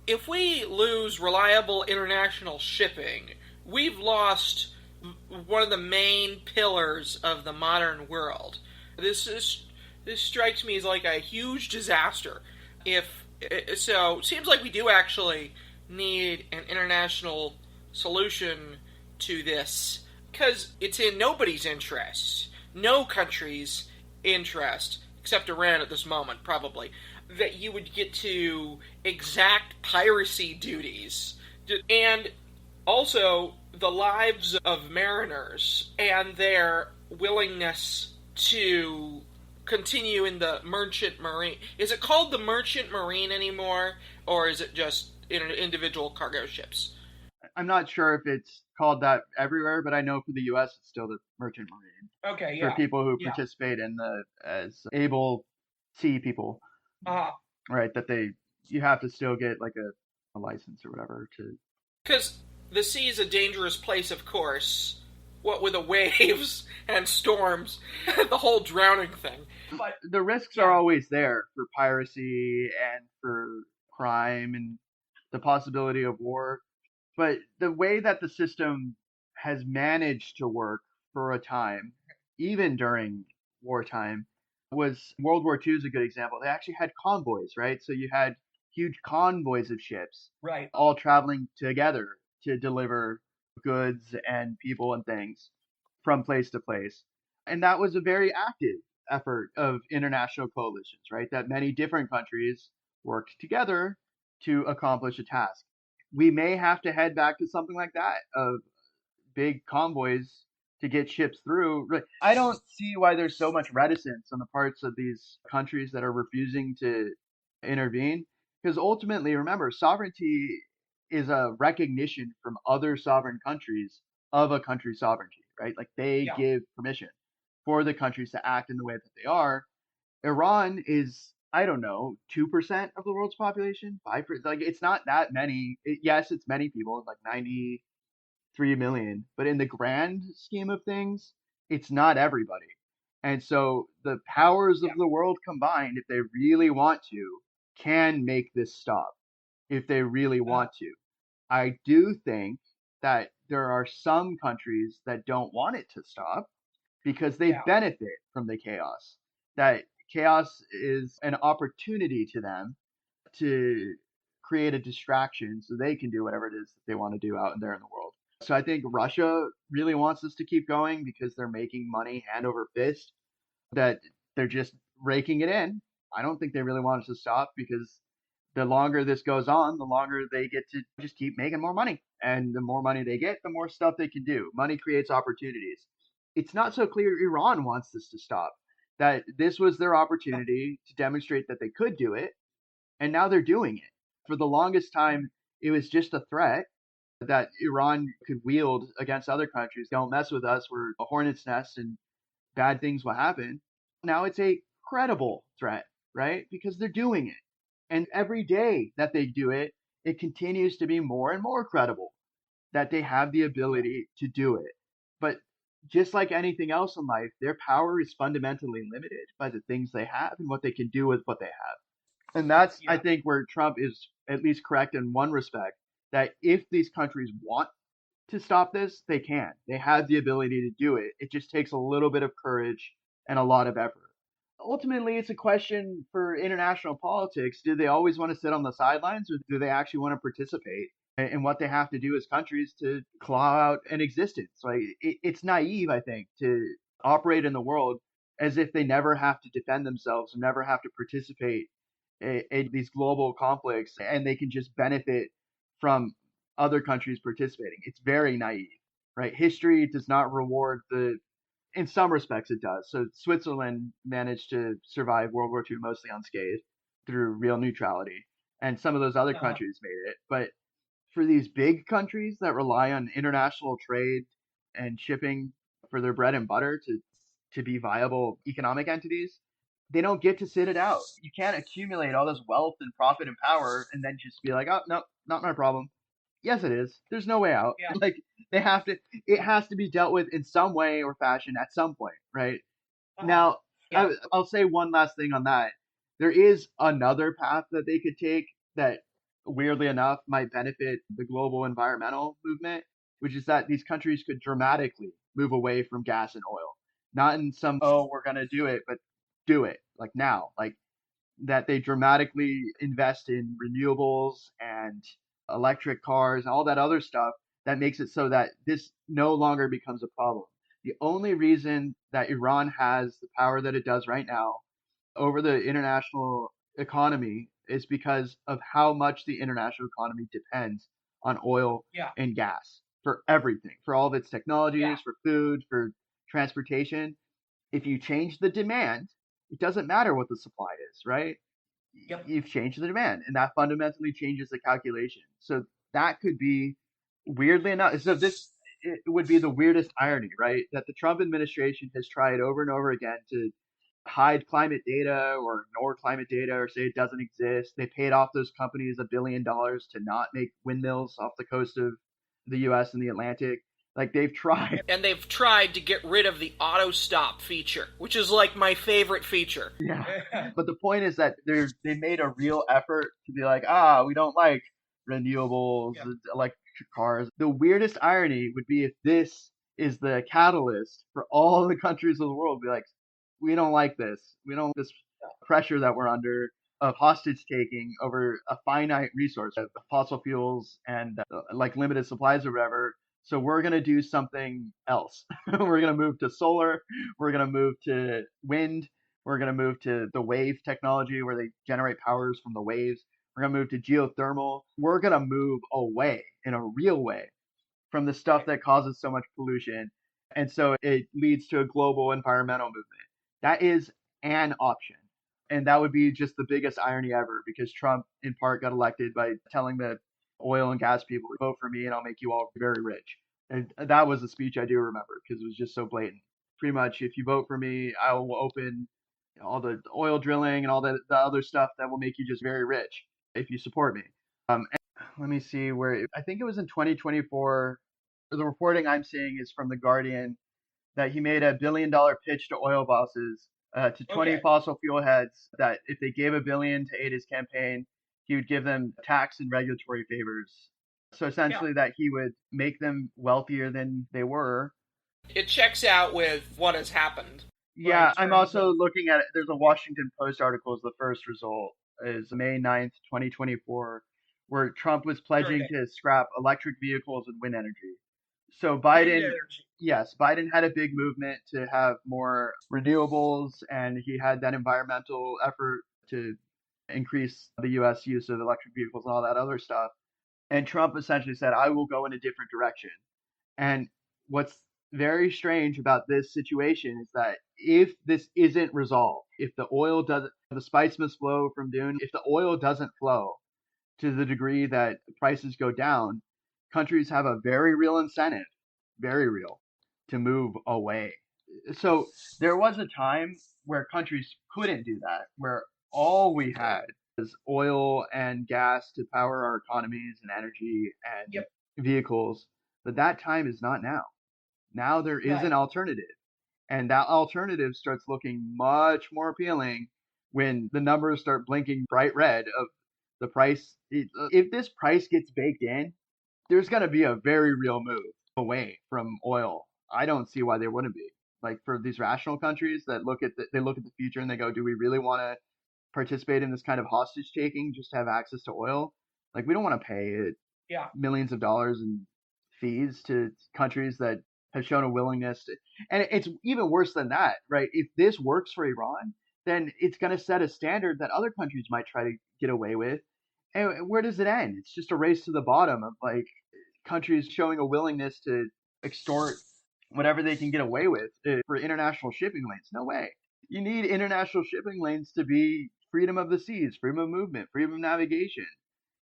If we lose reliable international shipping, we've lost one of the main pillars of the modern world. This strikes me as like a huge disaster. If so, it seems like we do actually need an international solution to this because it's in nobody's interest, no country's interest, except Iran at this moment, probably, that you would get to exact piracy duties. And also the lives of mariners and their willingness to continue in the merchant marine. Is it called the merchant marine anymore, or is it just individual cargo ships? I'm not sure if it's called that everywhere, but I know for the U.S. it's still the merchant marine Okay, for yeah, people who yeah. participate in the as able sea people, Uh, right? That you have to still get like a license or whatever to. because the sea is a dangerous place, of course. What with the waves and storms, the whole drowning thing. But The risks yeah, are always there for piracy and for crime and the possibility of war. But the way that the system has managed to work for a time, even during wartime, was World War II is a good example. They actually had convoys, right? So you had huge convoys of ships right. all traveling together to deliver goods and people and things from place to place. And that was a very active effort of international coalitions, right? That many different countries worked together to accomplish a task. We may have to head back to something like that of big convoys to get ships through. I don't see why there's so much reticence on the parts of these countries that are refusing to intervene. Because ultimately, remember, sovereignty is a recognition from other sovereign countries of a country's sovereignty, right? Like they Yeah. give permission for the countries to act in the way that they are. Iran is, I don't know, 2% of the world's population, 5%. Like it's not that many. Yes, it's many people, like 93 million, but in the grand scheme of things, it's not everybody. And so the powers of Yeah. the world combined, if they really want to, can make this stop if they really want to. I do think that there are some countries that don't want it to stop because they Yeah. benefit from the chaos. That chaos is an opportunity to them to create a distraction so they can do whatever it is that they want to do out there in the world. So I think Russia really wants this to keep going because they're making money hand over fist, that they're just raking it in. I don't think they really want it to stop because the longer this goes on, the longer they get to just keep making more money. And the more money they get, the more stuff they can do. Money creates opportunities. It's not so clear Iran wants this to stop. That this was their opportunity to demonstrate that they could do it, and now they're doing it. For the longest time, it was just a threat that Iran could wield against other countries. Don't mess with us. We're a hornet's nest and bad things will happen. Now it's a credible threat, right? Because they're doing it. And every day that they do it, it continues to be more and more credible that they have the ability to do it. But just like anything else in life, their power is fundamentally limited by the things they have and what they can do with what they have. And that's, I Yeah. think, where Trump is at least correct in one respect, that if these countries want to stop this, they can. They have the ability to do it. It just takes a little bit of courage and a lot of effort. Ultimately, it's a question for international politics. Do they always want to sit on the sidelines, or do they actually want to participate in what they have to do as countries to claw out an existence? Like it's naive, I think, to operate in the world as if they never have to defend themselves and never have to participate in these global conflicts, and they can just benefit from other countries participating. It's very naive, right? History does not reward the. In some respects, it does. So Switzerland managed to survive World War II mostly unscathed through real neutrality, and some of those other countries made it. But for these big countries that rely on international trade and shipping for their bread and butter to be viable economic entities, they don't get to sit it out. You can't accumulate all this wealth and profit and power and then just be like, oh no, not my problem. Yes, it is. There's no way out. Yeah. Like they have to. It has to be dealt with in some way or fashion at some point, right? Now, Yeah. I'll say one last thing on that. There is another path that they could take that, weirdly enough, might benefit the global environmental movement, which is that these countries could dramatically move away from gas and oil. Not in some, oh, we're going to do it, but do it like now. Like that they dramatically invest in renewables and electric cars and all that other stuff that makes it so that this no longer becomes a problem. The only reason that Iran has the power that it does right now over the international economy is because of how much the international economy depends on oil and gas for everything, for all of its technologies, for food, for transportation. If you change the demand, it doesn't matter what the supply is, right? You've changed the demand, and that fundamentally changes the calculation. So that could be, weirdly enough, so this it would be the weirdest irony, right? That the Trump administration has tried over and over again to hide climate data or ignore climate data or say it doesn't exist. They paid off those companies $1 billion to not make windmills off the coast of the US and the Atlantic. Like they've tried. And they've tried to get rid of the auto stop feature, which is like my favorite feature. Yeah. But the point is that they made a real effort to be like, we don't like renewables, electric cars. The weirdest irony would be if this is the catalyst for all the countries of the world to be like, we don't like this. We don't like this pressure that we're under of hostage taking over a finite resource of fossil fuels and like limited supplies or whatever. So we're going to do something else. We're going to move to solar. We're going to move to wind. We're going to move to the wave technology where they generate powers from the waves. We're going to move to geothermal. We're going to move away in a real way from the stuff that causes so much pollution. And so it leads to a global environmental movement. That is an option. And that would be just the biggest irony ever because Trump in part got elected by telling the oil and gas people, vote for me and I'll make you all very rich. And that was a speech I do remember because it was just so blatant. Pretty much, if you vote for me, I will open all the oil drilling and all the other stuff that will make you just very rich if you support me. Let me see where, I think it was in 2024, the reporting I'm seeing is from The Guardian, that he made $1 billion pitch to oil bosses, to 20 fossil fuel heads, that if they gave $1 billion to aid his campaign, he would give them tax and regulatory favors. So essentially that he would make them wealthier than they were. It checks out with what has happened. Yeah, I'm also looking at it. There's a Washington Post article as the first result, is May 9th, 2024, where Trump was pledging to scrap electric vehicles and wind energy. So Biden, Biden had a big movement to have more renewables, and he had that environmental effort to increase the U.S. use of electric vehicles and all that other stuff. And Trump essentially said, I will go in a different direction. And what's very strange about this situation is that if this isn't resolved, if the oil doesn't, the spice must flow from Dune, if the oil doesn't flow to the degree that prices go down, countries have a very real incentive, very real, to move away. So there was a time where countries couldn't do that, where all we had was oil and gas to power our economies and energy and vehicles. But that time is not now. Now there is an alternative. And that alternative starts looking much more appealing when the numbers start blinking bright red of the price. If this price gets baked in, there's going to be a very real move away from oil. I don't see why there wouldn't be. Like for these rational countries that look at the future and they go, do we really want to participate in this kind of hostage taking just to have access to oil? Like we don't want to pay millions of dollars in fees to countries that have shown a willingness to, and it's even worse than that, right? If this works for Iran, then it's going to set a standard that other countries might try to get away with. And where does it end? It's just a race to the bottom of like countries showing a willingness to extort whatever they can get away with for international shipping lanes. No way. You need international shipping lanes to be freedom of the seas, freedom of movement, freedom of navigation.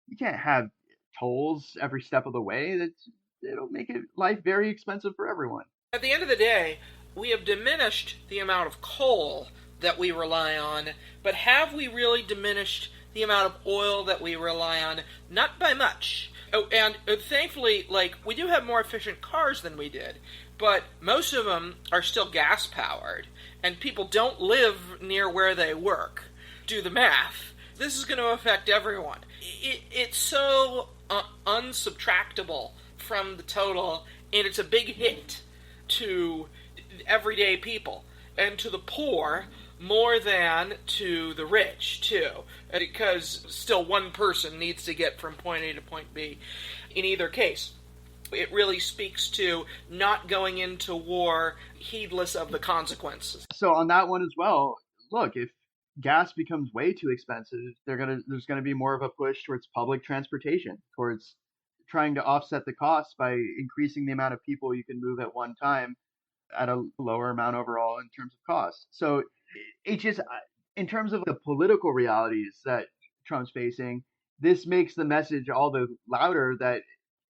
You can't have tolls every step of the way. It'll make life very expensive for everyone. At the end of the day, we have diminished the amount of coal that we rely on, but have we really diminished the amount of oil that we rely on? Not by much. Oh, and thankfully, like, we do have more efficient cars than we did, but most of them are still gas-powered, and people don't live near where they work. Do the math. This is going to affect everyone. It's so unsubtractable from the total, and it's a big hit to everyday people, and to the poor more than to the rich, too, because still one person needs to get from point A to point B in either case. It really speaks to not going into war heedless of the consequences. So on that one as well, look, if gas becomes way too expensive, there's gonna be more of a push towards public transportation, towards trying to offset the costs by increasing the amount of people you can move at one time at a lower amount overall in terms of cost. So it just, in terms of the political realities that Trump's facing, this makes the message all the louder that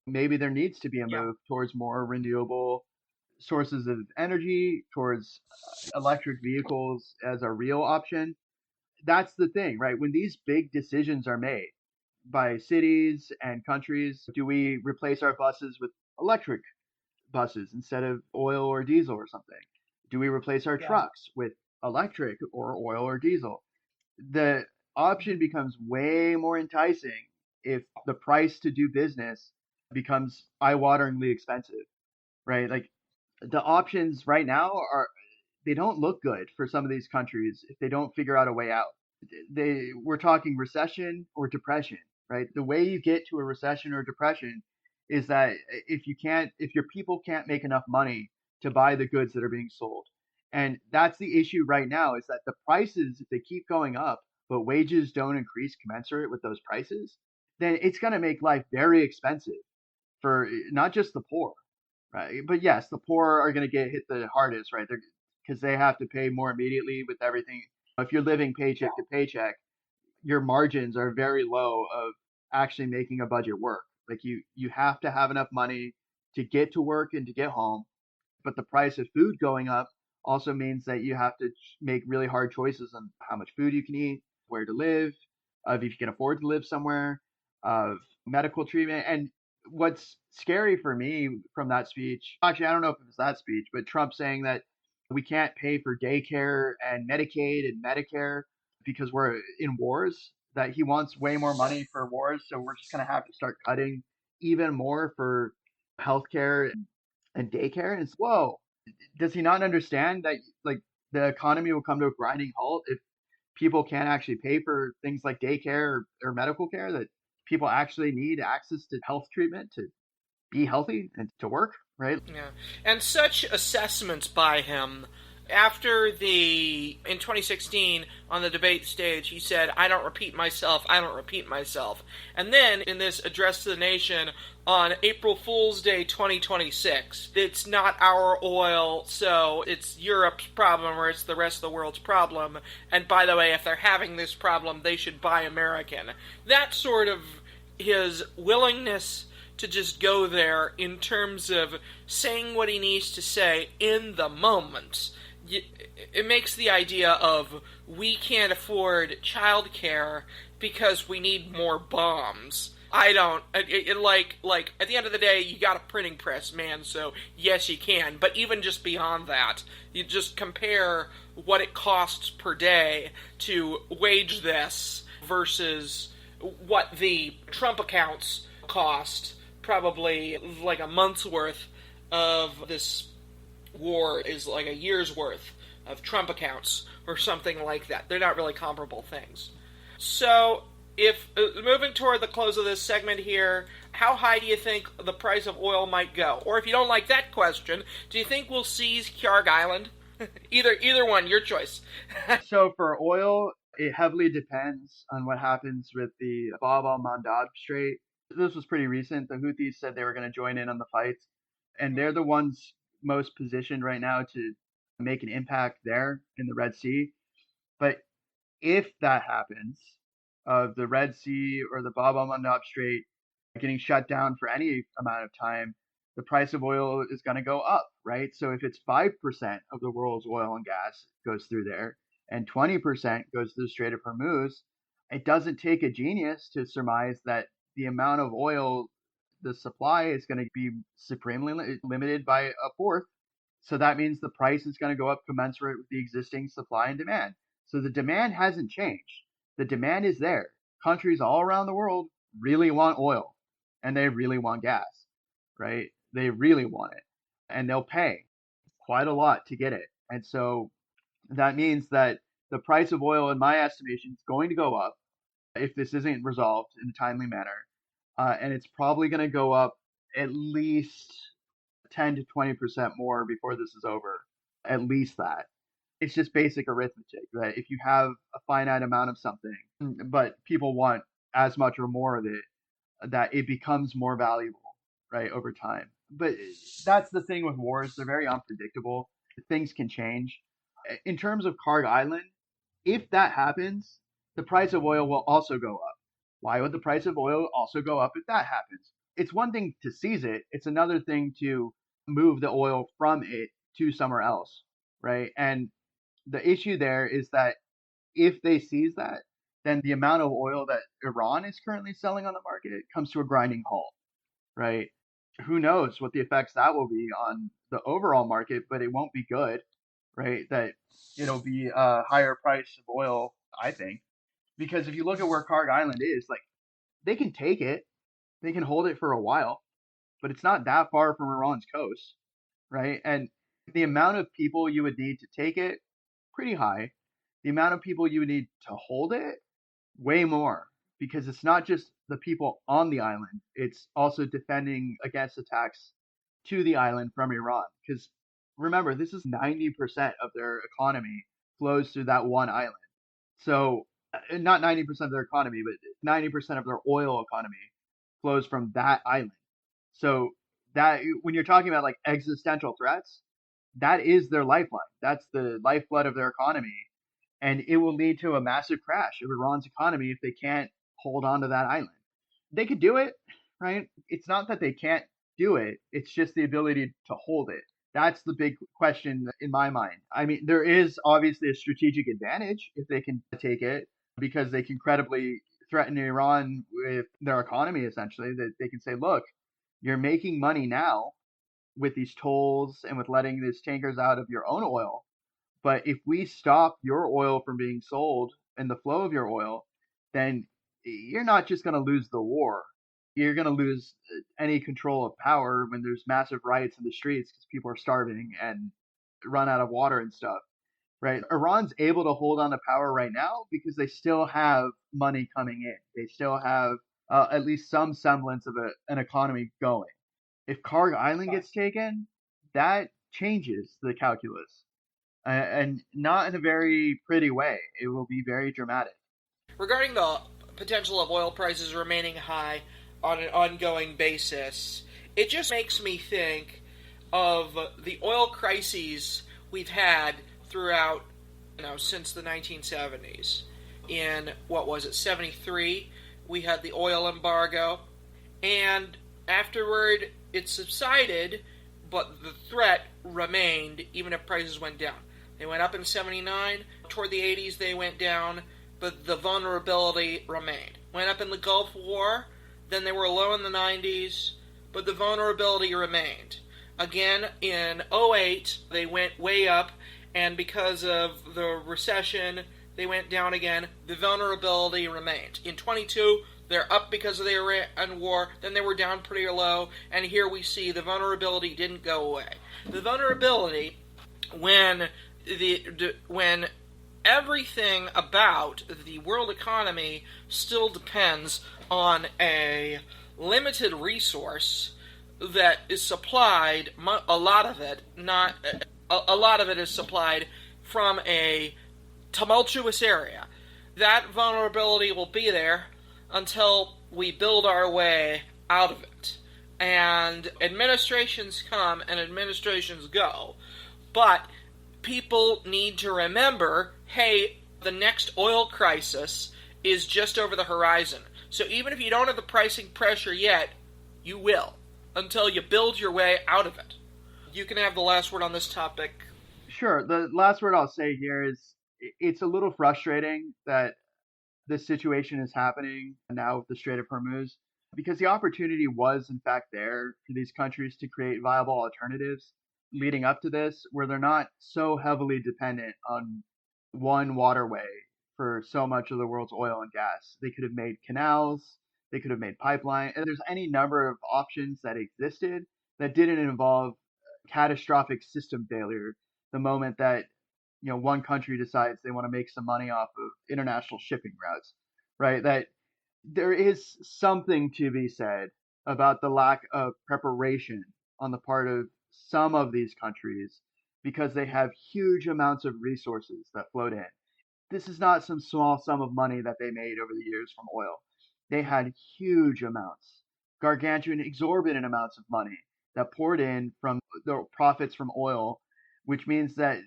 maybe there needs to be a Yeah. move towards more renewable sources of energy, towards electric vehicles as a real option. That's the thing, right? When these big decisions are made by cities and countries, do we replace our buses with electric buses instead of oil or diesel or something? Do we replace our Yeah. trucks with electric or oil or diesel? The option becomes way more enticing if the price to do business becomes eye-wateringly expensive, right? Like the options right now they don't look good for some of these countries if they don't figure out a way out. We're talking recession or depression, right? The way you get to a recession or depression is that if your people can't make enough money to buy the goods that are being sold. And that's the issue right now, is that the prices, if they keep going up, but wages don't increase commensurate with those prices, then it's going to make life very expensive for not just the poor, right? But yes, the poor are going to get hit the hardest, right? Because they have to pay more immediately with everything. If you're living paycheck to paycheck, your margins are very low of actually making a budget work. Like you have to have enough money to get to work and to get home, but the price of food going up also means that you have to make really hard choices on how much food you can eat, where to live, if you can afford to live somewhere, of medical treatment. And what's scary for me from that speech, actually, I don't know if it was that speech, but Trump saying that we can't pay for daycare and Medicaid and Medicare because we're in wars, that he wants way more money for wars. So we're just going to have to start cutting even more for healthcare and daycare. And it's, whoa, does he not understand that like the economy will come to a grinding halt if people can't actually pay for things like daycare or medical care, that people actually need access to health treatment to be healthy and to work, right? Yeah. And such assessments by him after in 2016 on the debate stage, he said, I don't repeat myself, I don't repeat myself. And then in this address to the nation on April Fool's Day 2026, it's not our oil, so it's Europe's problem or it's the rest of the world's problem. And by the way, if they're having this problem, they should buy American. That sort of his willingness to just go there in terms of saying what he needs to say in the moment. It makes the idea of we can't afford childcare because we need more bombs. I don't. Like at the end of the day, you got a printing press, man. So yes, you can. But even just beyond that, you just compare what it costs per day to wage this versus what the Trump accounts cost. Probably like a month's worth of this war is like a year's worth of Trump accounts or something like that. They're not really comparable things. So, if moving toward the close of this segment here, how high do you think the price of oil might go? Or if you don't like that question, do you think we'll seize Kjarg Island? either one, your choice. So for oil, it heavily depends on what happens with the Bab al-Mandab Strait. This was pretty recent. The Houthis said they were going to join in on the fights, and they're the ones most positioned right now to make an impact there in the Red Sea. But if that happens, of the Red Sea or the Bab al-Mandab Strait getting shut down for any amount of time, the price of oil is going to go up, right? So if it's 5% of the world's oil and gas goes through there and 20% goes through the Strait of Hormuz, it doesn't take a genius to surmise that the amount of oil, the supply is going to be supremely limited by a fourth. So that means the price is going to go up commensurate with the existing supply and demand. So the demand hasn't changed. The demand is there. Countries all around the world really want oil and they really want gas, right? They really want it and they'll pay. quite a lot to get it. And so that means that the price of oil, in my estimation, is going to go up if this isn't resolved in a timely manner. And it's probably going to go up at least 10 to 20% more before this is over. At least that. It's just basic arithmetic that if you have a finite amount of something, but people want as much or more of it, that it becomes more valuable, right, over time. But that's the thing with wars, they're very unpredictable. Things can change. In terms of Karg Island, if that happens, the price of oil will also go up. Why would the price of oil also go up if that happens? It's one thing to seize it, it's another thing to move the oil from it to somewhere else, right? And the issue there is that if they seize that, then the amount of oil that Iran is currently selling on the market comes to a grinding halt, right? Who knows what the effects that will be on the overall market, but it won't be good, right? That it'll be a higher price of oil, I think, because if you look at where Karg Island is, like they can take it, they can hold it for a while, but it's not that far from Iran's coast, right? And the amount of people you would need to take it, pretty high. The amount of people you would need to hold it, way more. Because it's not just the people on the island, it's also defending against attacks to the island from Iran. Because remember, this is 90% of their economy flows through that one island. So, not 90% of their economy, but 90% of their oil economy flows from that island. So, that when you're talking about like existential threats, that is their lifeline. That's the lifeblood of their economy. And it will lead to a massive crash of Iran's economy if they can't hold on to that island. They could do it, right? It's not that they can't do it, it's just the ability to hold it. That's the big question in my mind. I mean, there is obviously a strategic advantage if they can take it because they can credibly threaten Iran with their economy essentially. That they can say, look, you're making money now with these tolls and with letting these tankers out of your own oil. But if we stop your oil from being sold and the flow of your oil, then you're not just going to lose the war. You're going to lose any control of power when there's massive riots in the streets because people are starving and run out of water and stuff, right? Iran's able to hold on to power right now because they still have money coming in. They still have at least some semblance of an economy going. If Karg Island gets taken, that changes the calculus, and not in a very pretty way. It will be very dramatic. Regarding the potential of oil prices remaining high on an ongoing basis, it just makes me think of the oil crises we've had throughout, since the 1970s. In, what was it, 73, we had the oil embargo, and afterward it subsided, but the threat remained even if prices went down. They went up in 79, toward the 80s they went down, but the vulnerability remained. Went up in the Gulf War, then they were low in the 90s, but the vulnerability remained. Again, in 08, they went way up, and because of the recession, they went down again. The vulnerability remained. In 22, they're up because of the Iran war, then they were down pretty low, and here we see the vulnerability didn't go away. The vulnerability, when everything about the world economy still depends on a limited resource that is supplied, a lot of it is supplied from a tumultuous area. That vulnerability will be there until we build our way out of it. And administrations come and administrations go, but people need to remember, hey, the next oil crisis is just over the horizon. So even if you don't have the pricing pressure yet, you will, until you build your way out of it. You can have the last word on this topic. Sure. The last word I'll say here is it's a little frustrating that this situation is happening now with the Strait of Hormuz because the opportunity was in fact there for these countries to create viable alternatives leading up to this where they're not so heavily dependent on one waterway for so much of the world's oil and gas. They could have made canals, they could have made pipeline, and there's any number of options that existed that didn't involve catastrophic system failure the moment that one country decides they want to make some money off of international shipping routes, right? That there is something to be said about the lack of preparation on the part of some of these countries because they have huge amounts of resources that flowed in. This is not some small sum of money that they made over the years from oil. They had huge amounts, gargantuan, exorbitant amounts of money that poured in from the profits from oil, which means that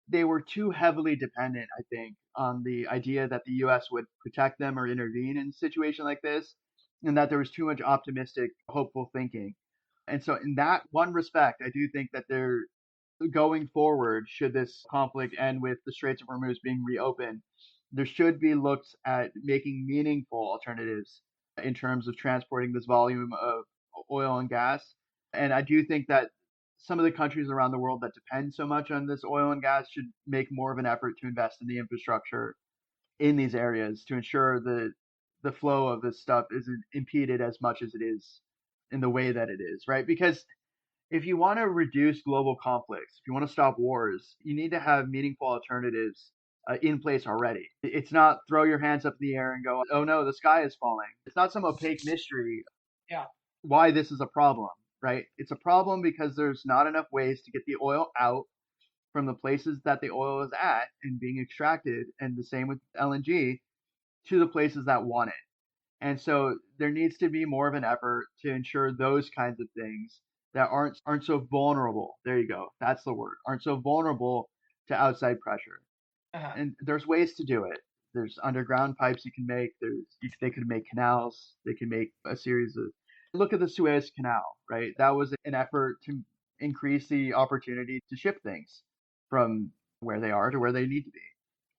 they were too heavily dependent, I think, on the idea that the US would protect them or intervene in a situation like this, and that there was too much optimistic, hopeful thinking. And so, in that one respect, I do think that they're going forward, should this conflict end with the Straits of Hormuz being reopened, there should be looks at making meaningful alternatives in terms of transporting this volume of oil and gas. And I do think that some of the countries around the world that depend so much on this oil and gas should make more of an effort to invest in the infrastructure in these areas to ensure the flow of this stuff isn't impeded as much as it is in the way that it is, right? Because if you want to reduce global conflicts, if you want to stop wars, you need to have meaningful alternatives in place already. It's not throw your hands up in the air and go, oh no, the sky is falling. It's not some opaque mystery why this is a problem, right? It's a problem because there's not enough ways to get the oil out from the places that the oil is at and being extracted, and the same with LNG, to the places that want it. And so there needs to be more of an effort to ensure those kinds of things that aren't so vulnerable. There you go. That's the word. Aren't so vulnerable to outside pressure. And there's ways to do it. There's underground pipes you can make. They could make canals. They can make a series of. Look at the Suez Canal, right? That was an effort to increase the opportunity to ship things from where they are to where they need to be.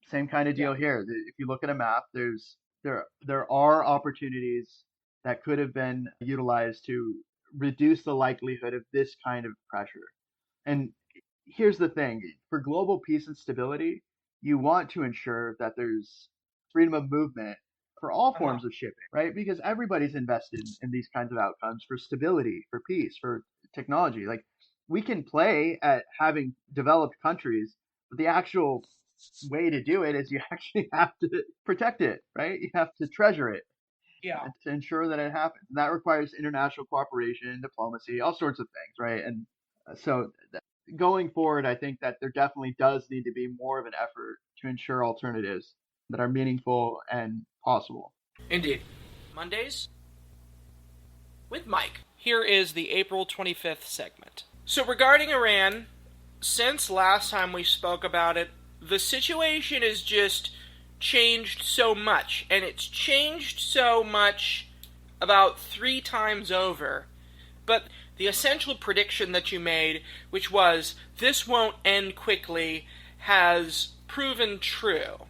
Same kind of deal here. If you look at a map, there are opportunities that could have been utilized to reduce the likelihood of this kind of pressure. And here's the thing, for global peace and stability, you want to ensure that there's freedom of movement for all forms of shipping, right? Because everybody's invested in these kinds of outcomes for stability, for peace, for technology. Like, we can play at having developed countries, but the actual way to do it is you actually have to protect it, right? You have to treasure it to ensure that it happens. And that requires international cooperation, diplomacy, all sorts of things, right? And so going forward, I think that there definitely does need to be more of an effort to ensure alternatives that are meaningful and possible. Indeed. Mondays with Mike. Here is the April 25th segment. So regarding Iran, since last time we spoke about it, the situation has just changed so much, and it's changed so much about 3 times over. But the essential prediction that you made, which was this won't end quickly, has proven true.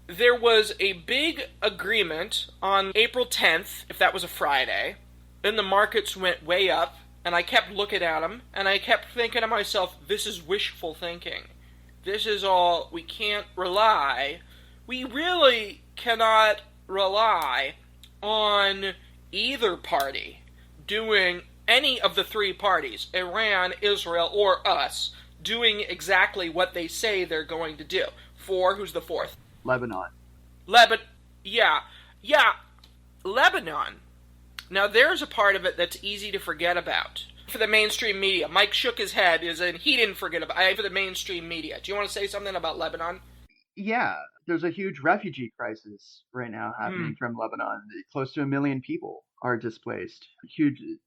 There was a big agreement on April 10th, if that was a Friday, and the markets went way up, and I kept looking at them, and I kept thinking to myself, this is wishful thinking. This is all, we can't rely. We really cannot rely on either party doing, any of the 3 parties, Iran, Israel, or us, doing exactly what they say they're going to do. 4, who's the 4th? Lebanon. Lebanon. Now there's a part of it that's easy to forget about. For the mainstream media, Mike shook his head, he didn't forget about it. For the mainstream media. Do you want to say something about Lebanon? Yeah, there's a huge refugee crisis right now happening from Lebanon. Close to 1 million people are displaced.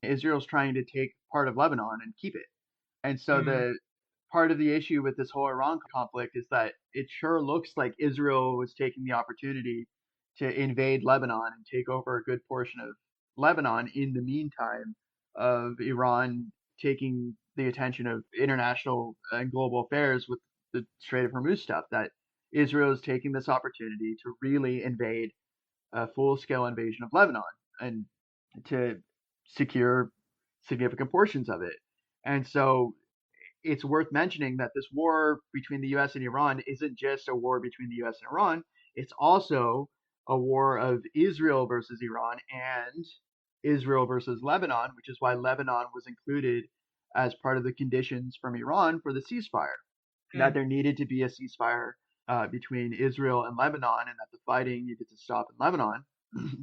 Israel's trying to take part of Lebanon and keep it. And so the part of the issue with this whole Iran conflict is that it sure looks like Israel was taking the opportunity to invade Lebanon and take over a good portion of Lebanon in the meantime of Iran taking the attention of international and global affairs with the Strait of Hormuz stuff, that Israel is taking this opportunity to really invade a full-scale invasion of Lebanon and to secure significant portions of it. And so it's worth mentioning that this war between the US and Iran isn't just a war between the US and Iran, it's also a war of Israel versus Iran and Israel versus Lebanon, which is why Lebanon was included as part of the conditions from Iran for the ceasefire, that there needed to be a ceasefire between Israel and Lebanon, and that the fighting needed to stop in Lebanon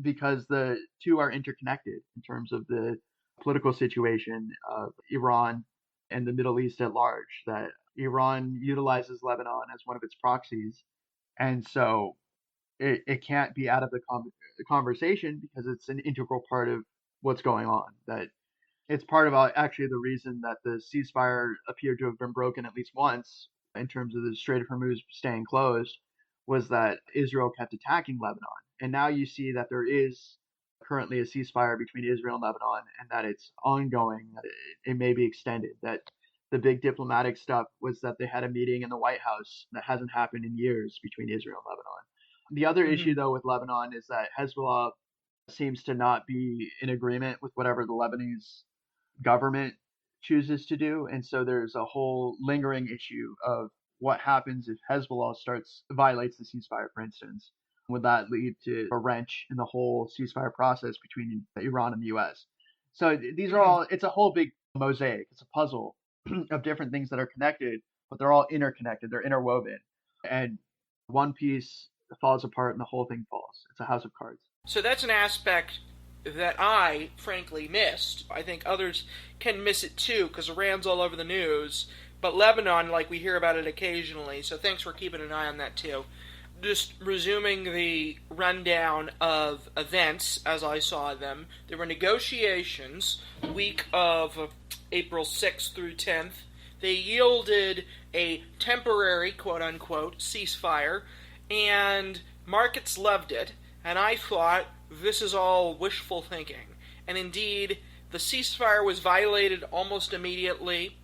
because the two are interconnected in terms of the political situation of Iran and the Middle East at large. That Iran utilizes Lebanon as one of its proxies, and so it can't be out of the conversation because it's an integral part of what's going on. That it's part of actually the reason that the ceasefire appeared to have been broken at least once in terms of the Strait of Hormuz staying closed was that Israel kept attacking Lebanon. And now you see that there is currently a ceasefire between Israel and Lebanon and that it's ongoing, that it may be extended. That the big diplomatic stuff was that they had a meeting in the White House that hasn't happened in years between Israel and Lebanon. The other issue, though, with Lebanon is that Hezbollah seems to not be in agreement with whatever the Lebanese government chooses to do. And so there's a whole lingering issue of what happens if Hezbollah violates the ceasefire, for instance. Would that lead to a wrench in the whole ceasefire process between Iran and the US? So these are all, it's a whole big mosaic. It's a puzzle of different things that are connected, but they're all interconnected. They're interwoven. And one piece falls apart and the whole thing falls. It's a house of cards. So that's an aspect that I, frankly, missed. I think others can miss it too, because Iran's all over the news. But Lebanon, like, we hear about it occasionally, so thanks for keeping an eye on that too. Just resuming the rundown of events as I saw them, there were negotiations week of April 6th through 10th. They yielded a temporary, quote-unquote, ceasefire, and markets loved it, and I thought, this is all wishful thinking. And indeed, the ceasefire was violated almost immediately.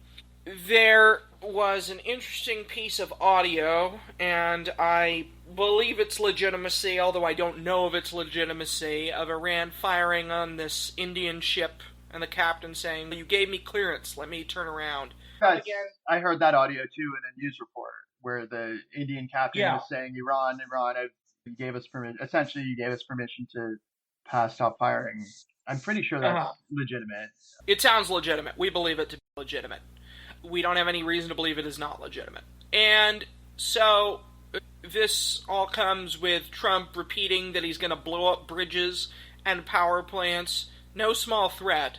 There was an interesting piece of audio, and I believe its legitimacy, although I don't know of its legitimacy, of Iran firing on this Indian ship and the captain saying, "You gave me clearance, let me turn around." Again, I heard that audio too in a news report where the Indian captain was saying, Iran, you gave us permission. Essentially, you gave us permission to stop firing. I'm pretty sure that's legitimate. It sounds legitimate. We believe it to be legitimate. We don't have any reason to believe it is not legitimate. And so this all comes with Trump repeating that he's going to blow up bridges and power plants. No small threat.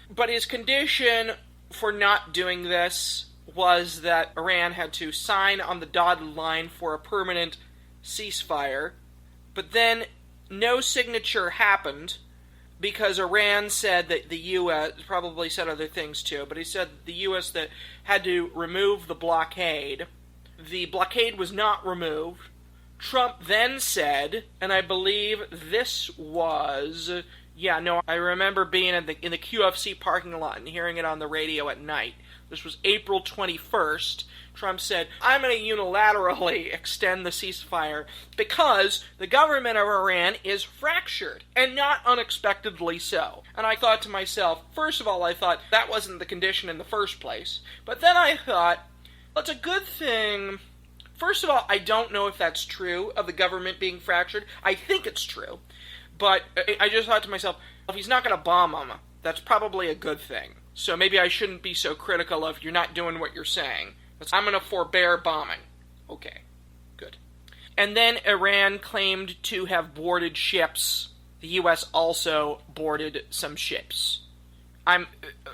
But his condition for not doing this was that Iran had to sign on the dotted line for a permanent ceasefire. But then no signature happened because Iran said that the U.S., probably said other things too, but he said the U.S. that had to remove the blockade. The blockade was not removed. Trump then said, and I believe this was, I remember being in the QFC parking lot and hearing it on the radio at night. This was April 21st. Trump said, I'm going to unilaterally extend the ceasefire because the government of Iran is fractured, and not unexpectedly so. And I thought to myself, first of all, I thought that wasn't the condition in the first place. But then I thought, well, it's a good thing. First of all, I don't know if that's true of the government being fractured. I think it's true. But I just thought to myself, if he's not going to bomb them, that's probably a good thing. So maybe I shouldn't be so critical of you're not doing what you're saying. I'm going to forbear bombing. Okay, good. And then Iran claimed to have boarded ships. The U.S. also boarded some ships.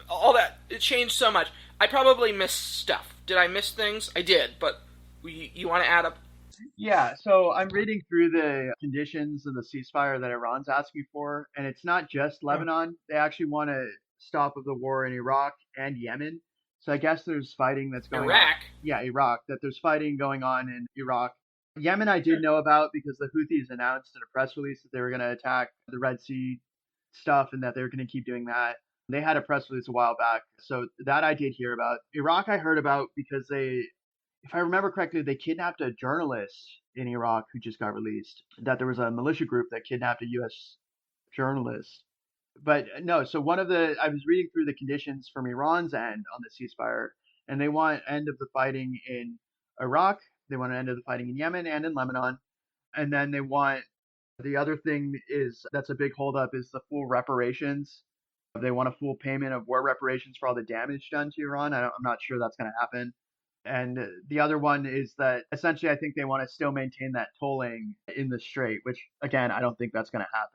All that, it changed so much. I probably missed stuff. Did I miss things? I did, but you want to add up? Yeah, so I'm reading through the conditions of the ceasefire that Iran's asking for, and it's not just Lebanon. They actually want a stop of the war in Iraq and Yemen. So I guess there's fighting that's going on. Iraq? Yeah, Iraq. That there's fighting going on in Iraq. Yemen I did know about because the Houthis announced in a press release that they were going to attack the Red Sea stuff and that they were going to keep doing that. They had a press release a while back, so that I did hear about. Iraq I heard about because if I remember correctly, they kidnapped a journalist in Iraq who just got released. That there was a militia group that kidnapped a U.S. journalist. But no, so I was reading through the conditions from Iran's end on the ceasefire, and they want end of the fighting in Iraq, they want an end of the fighting in Yemen and in Lebanon, and then they want, the other thing is, that's a big holdup, is the full reparations They want a full payment of war reparations for all the damage done to Iran. I'm not sure that's going to happen. And the other one is that essentially I think they want to still maintain that tolling in the strait, which again, I don't think that's going to happen.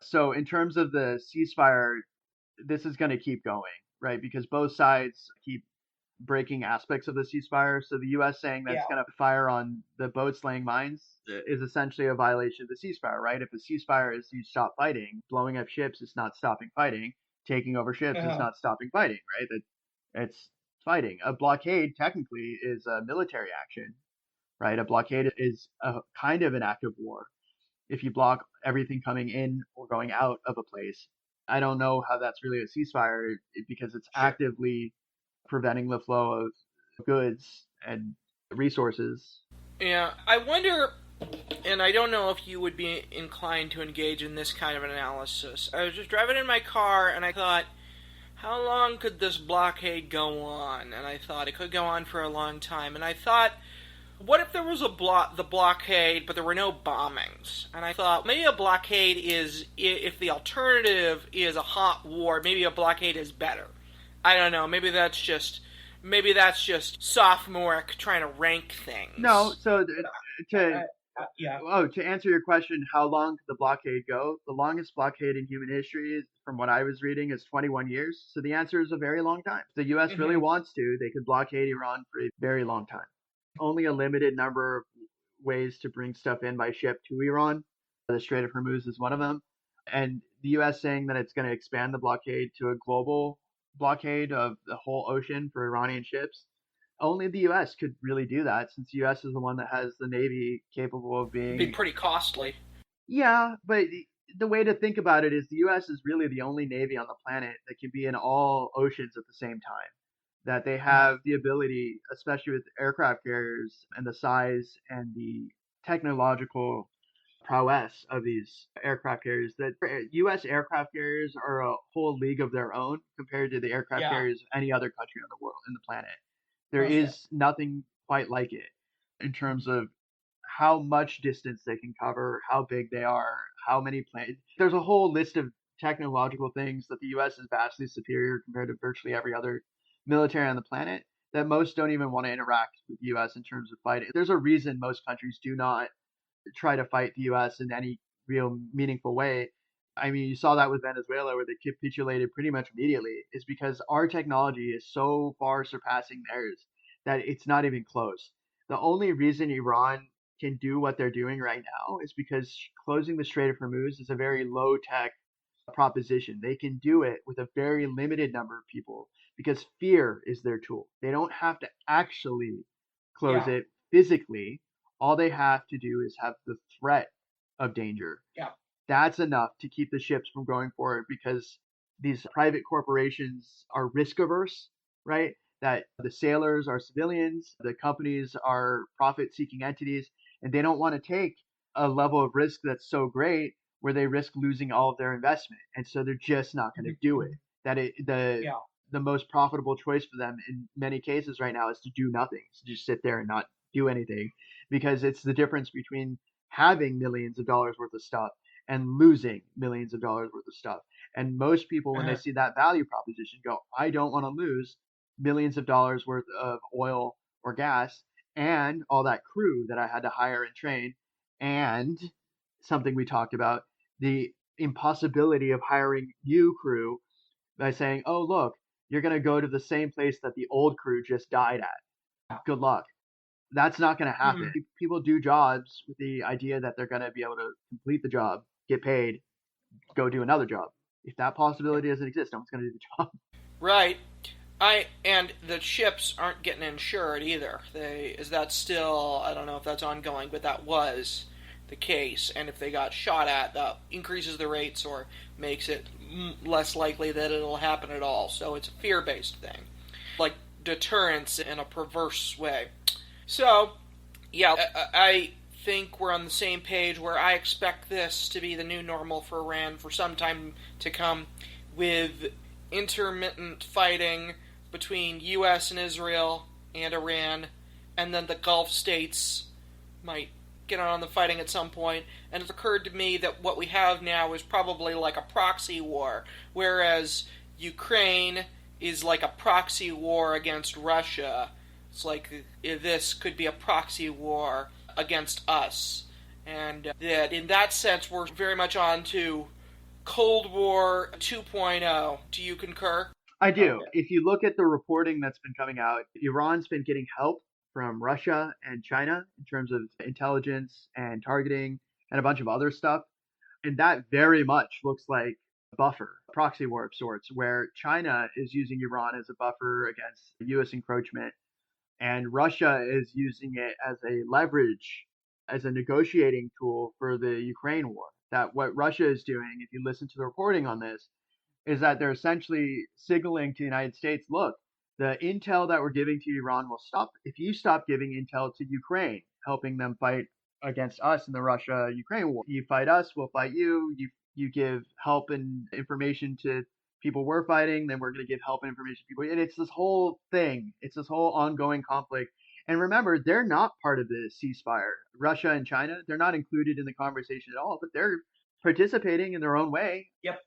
So in terms of the ceasefire, this is going to keep going, right? Because both sides keep breaking aspects of the ceasefire. So the U.S. saying that it's going to fire on the boats laying mines is essentially a violation of the ceasefire, right? If a ceasefire is you stop fighting, blowing up ships is not stopping fighting, taking over ships is not stopping fighting, right? It's fighting. A blockade technically is a military action, right? A blockade is a kind of an act of war. If you block everything coming in or going out of a place, I don't know how that's really a ceasefire because it's actively preventing the flow of goods and resources. Yeah, I wonder, and I don't know if you would be inclined to engage in this kind of analysis. I was just driving in my car and I thought, how long could this blockade go on? And I thought it could go on for a long time. And I thought, what if there was the blockade, but there were no bombings? And I thought maybe a blockade is, if the alternative is a hot war, maybe a blockade is better. I don't know. Maybe that's just sophomoric trying to rank things. No. So to answer your question, how long could the blockade go? The longest blockade in human history, from what I was reading, is 21 years. So the answer is a very long time. If the U.S. really wants to, they could blockade Iran for a very long time. Only a limited number of ways to bring stuff in by ship to Iran. The Strait of Hormuz is one of them. And the U.S. saying that it's going to expand the blockade to a global blockade of the whole ocean for Iranian ships. Only the U.S. could really do that, since the U.S. is the one that has the Navy capable of being... It'd be pretty costly. Yeah, but the way to think about it is the U.S. is really the only Navy on the planet that can be in all oceans at the same time. That they have the ability, especially with aircraft carriers and the size and the technological prowess of these aircraft carriers, that U.S. aircraft carriers are a whole league of their own compared to the aircraft carriers of any other country on the world, in the planet. There is nothing quite like it in terms of how much distance they can cover, how big they are, how many planes. There's a whole list of technological things that the U.S. is vastly superior compared to virtually every other military on the planet, that most don't even want to interact with the U.S. in terms of fighting. There's a reason most countries do not try to fight the U.S. in any real meaningful way. I mean, you saw that with Venezuela, where they capitulated pretty much immediately, is because our technology is so far surpassing theirs that it's not even close. The only reason Iran can do what they're doing right now is because closing the Strait of Hormuz is a very low-tech proposition. They can do it with a very limited number of people because fear is their tool. They don't have to actually close it physically. All they have to do is have the threat of danger. Yeah. That's enough to keep the ships from going forward, because these private corporations are risk averse, right? That the sailors are civilians, the companies are profit seeking entities, and they don't want to take a level of risk that's so great where they risk losing all of their investment. And so they're just not going to do it. The most profitable choice for them in many cases right now is to do nothing, to just sit there and not do anything, because it's the difference between having millions of dollars worth of stuff and losing millions of dollars worth of stuff. And most people, when they see that value proposition, go, I don't want to lose millions of dollars worth of oil or gas and all that crew that I had to hire and train, and something we talked about, the impossibility of hiring new crew by saying, oh, look, you're going to go to the same place that the old crew just died at. Good luck. That's not going to happen. People do jobs with the idea that they're going to be able to complete the job, get paid, go do another job. If that possibility doesn't exist, no one's going to do the job. Right. And the ships aren't getting insured either. Is that still, I don't know if that's ongoing, but that was the case. And if they got shot at, that increases the rates or makes it less likely that it'll happen at all. So it's a fear-based thing, like deterrence in a perverse way. So, yeah, I think we're on the same page where I expect this to be the new normal for Iran for some time to come, with intermittent fighting between U.S. and Israel and Iran, and then the Gulf states might get on the fighting at some point, and it occurred to me that what we have now is probably like a proxy war, whereas Ukraine is like a proxy war against Russia. It's like this could be a proxy war against us. And that in that sense, we're very much on to Cold War 2.0. Do you concur? I do. If you look at the reporting that's been coming out, Iran's been getting help from Russia and China in terms of intelligence and targeting and a bunch of other stuff. And that very much looks like a buffer, a proxy war of sorts, where China is using Iran as a buffer against US encroachment, and Russia is using it as a leverage, as a negotiating tool for the Ukraine war. That what Russia is doing, if you listen to the reporting on this, is that they're essentially signaling to the United States, look, the intel that we're giving to Iran will stop if you stop giving intel to Ukraine, helping them fight against us in the Russia-Ukraine war. You fight us, we'll fight you. You give help and information to people we're fighting, then we're going to give help and information to people. And it's this whole thing. It's this whole ongoing conflict. And remember, they're not part of the ceasefire. Russia and China, they're not included in the conversation at all, but they're participating in their own way. Yep.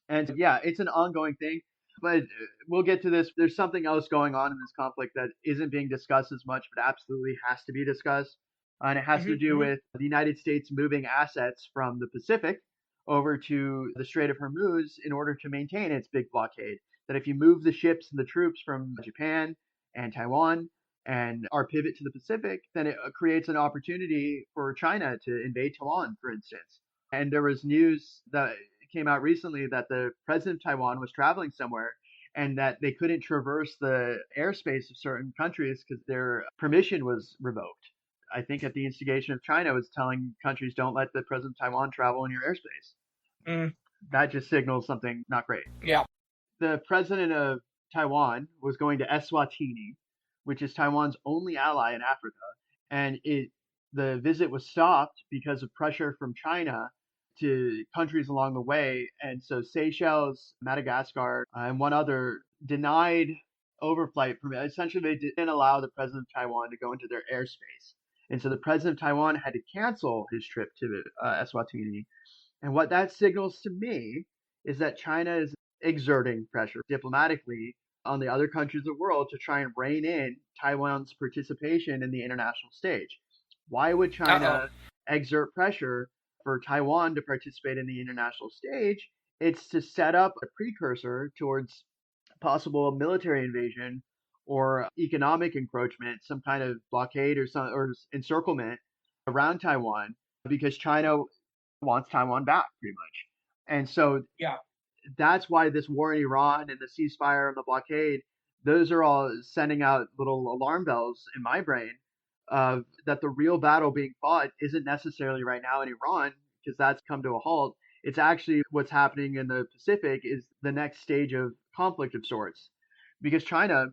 And yeah, it's an ongoing thing, but we'll get to this. There's something else going on in this conflict that isn't being discussed as much, but absolutely has to be discussed. And it has to do with the United States moving assets from the Pacific over to the Strait of Hormuz in order to maintain its big blockade. That if you move the ships and the troops from Japan and Taiwan and our pivot to the Pacific, then it creates an opportunity for China to invade Taiwan, for instance. And there was news that came out recently that the president of Taiwan was traveling somewhere and that they couldn't traverse the airspace of certain countries because their permission was revoked. I think at the instigation of China was telling countries, don't let the president of Taiwan travel in your airspace. That just signals something not great. Yeah. The president of Taiwan was going to Eswatini, which is Taiwan's only ally in Africa, and the visit was stopped because of pressure from China to countries along the way. And so Seychelles, Madagascar, and one other denied overflight permit. Essentially, they didn't allow the president of Taiwan to go into their airspace. And so the president of Taiwan had to cancel his trip to Eswatini. And what that signals to me is that China is exerting pressure diplomatically on the other countries of the world to try and rein in Taiwan's participation in the international stage. Why would China exert pressure for Taiwan to participate in the international stage? It's to set up a precursor towards possible military invasion or economic encroachment, some kind of blockade or encirclement around Taiwan, because China wants Taiwan back pretty much. And so that's why this war in Iran and the ceasefire and the blockade, those are all sending out little alarm bells in my brain that the real battle being fought isn't necessarily right now in Iran, because that's come to a halt. It's actually what's happening in the Pacific is the next stage of conflict of sorts, because China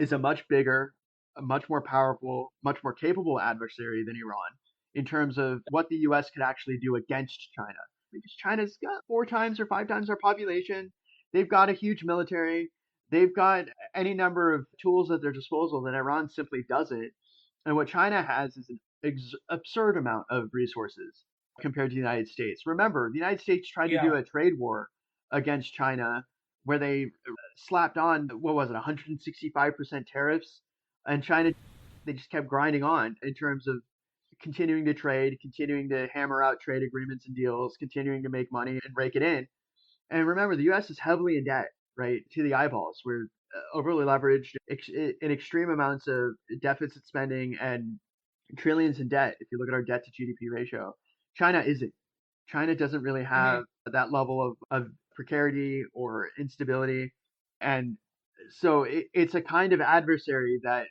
is a much bigger, a much more powerful, much more capable adversary than Iran in terms of what the U.S. could actually do against China. Because China's got 4 times or 5 times our population. They've got a huge military. They've got any number of tools at their disposal that Iran simply doesn't. And what China has is an absurd amount of resources compared to the United States. Remember, the United States tried to do a trade war against China where they slapped on, 165% tariffs. And China, they just kept grinding on in terms of continuing to trade, continuing to hammer out trade agreements and deals, continuing to make money and rake it in. And remember, the U.S. is heavily in debt, right, to the eyeballs. We're overly leveraged in extreme amounts of deficit spending and trillions in debt. If you look at our debt to GDP ratio, China isn't. China doesn't really have that level of precarity or instability. And so it's a kind of adversary that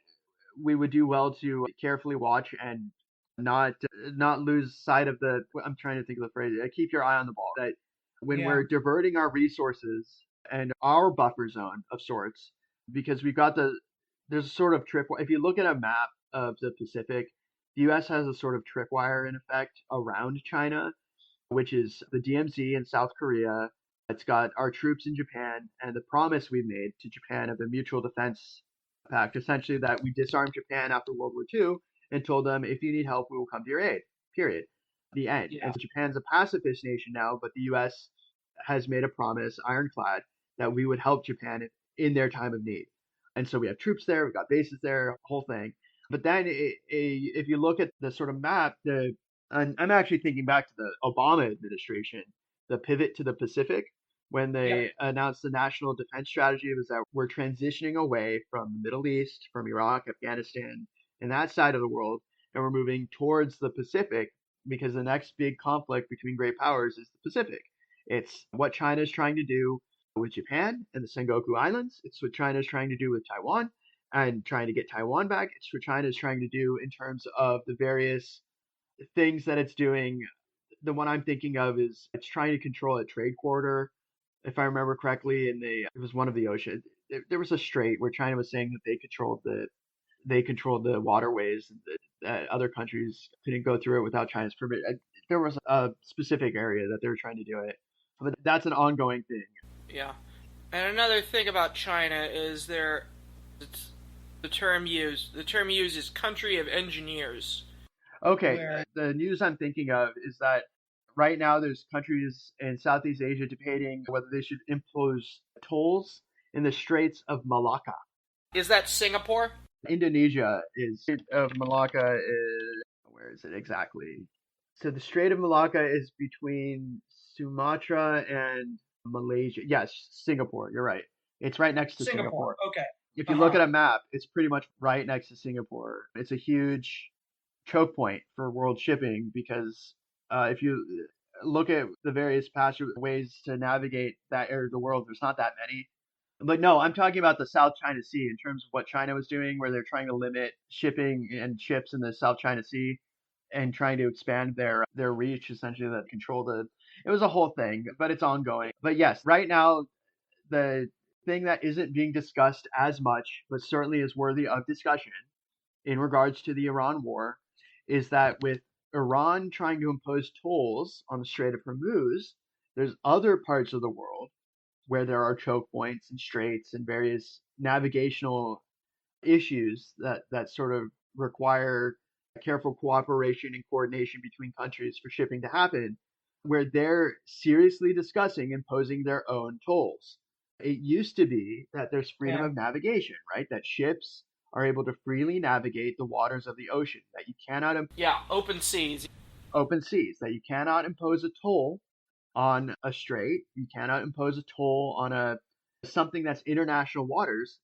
we would do well to carefully watch and not lose sight of the, I'm trying to think of the phrase, keep your eye on the ball. That when we're diverting our resources and our buffer zone of sorts, because we've got there's a sort of trip. If you look at a map of the Pacific, the U.S. has a sort of tripwire in effect around China, which is the DMZ in South Korea. It's got our troops in Japan and the promise we've made to Japan of the Mutual Defense Pact, essentially that we disarmed Japan after World War II and told them, if you need help, we will come to your aid. period. The end. Yeah. And Japan's a pacifist nation now, but the U.S. has made a promise, ironclad, that we would help Japan in their time of need. And so we have troops there, we've got bases there, whole thing. But then if you look at the sort of map, I'm actually thinking back to the Obama administration, the pivot to the Pacific, when they announced the national defense strategy, was that we're transitioning away from the Middle East, from Iraq, Afghanistan, and that side of the world, and we're moving towards the Pacific because the next big conflict between great powers is the Pacific. It's what China is trying to do with Japan and the Sengoku Islands. It's what China is trying to do with Taiwan and trying to get Taiwan back. It's what China is trying to do in terms of the various things that it's doing. The one I'm thinking of is it's trying to control a trade corridor, if I remember correctly. It was one of the oceans. There was a strait where China was saying that they controlled the waterways, and that other countries couldn't go through it without China's permission. There was a specific area that they were trying to do it, but that's an ongoing thing. Yeah. And another thing about China is it's the term used. The term used is country of engineers. Okay, the news I'm thinking of is that right now there's countries in Southeast Asia debating whether they should impose tolls in the Straits of Malacca. Is that Singapore? Indonesia is of Malacca is, where is it exactly? So the Strait of Malacca is between Sumatra and Malaysia. Yes, Singapore. You're right. It's right next to Singapore. Okay. If you look at a map, it's pretty much right next to Singapore. It's a huge choke point for world shipping because if you look at the various ways to navigate that area of the world, there's not that many. But no, I'm talking about the South China Sea in terms of what China was doing, where they're trying to limit shipping and ships in the South China Sea and trying to expand their reach, essentially, that control it was a whole thing, but it's ongoing. But yes, right now, the thing that isn't being discussed as much, but certainly is worthy of discussion in regards to the Iran war, is that with Iran trying to impose tolls on the Strait of Hormuz, there's other parts of the world where there are choke points and straits and various navigational issues that sort of require careful cooperation and coordination between countries for shipping to happen, where they're seriously discussing imposing their own tolls. It used to be that there's freedom of navigation, right? That ships are able to freely navigate the waters of the ocean, that you cannot open seas, that you cannot impose a toll on a strait, you cannot impose a toll on something that's international waters.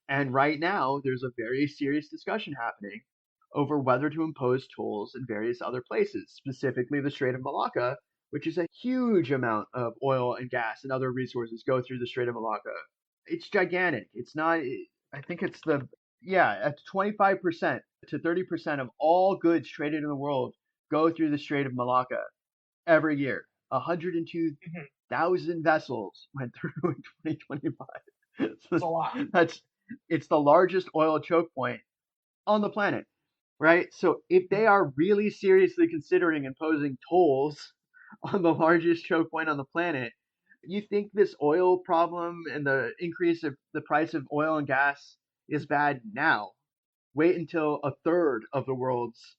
And right now there's a very serious discussion happening over whether to impose tolls in various other places, specifically the Strait of Malacca, which is a huge amount of oil and gas and other resources go through the Strait of Malacca. It's gigantic. It's not, I think it's at 25% to 30% of all goods traded in the world go through the Strait of Malacca every year. 102,000 vessels went through in 2025. That's a lot. It's the largest oil choke point on the planet, right? So if they are really seriously considering imposing tolls on the largest choke point on the planet, you think this oil problem and the increase of the price of oil and gas is bad now? Wait until a third of the world's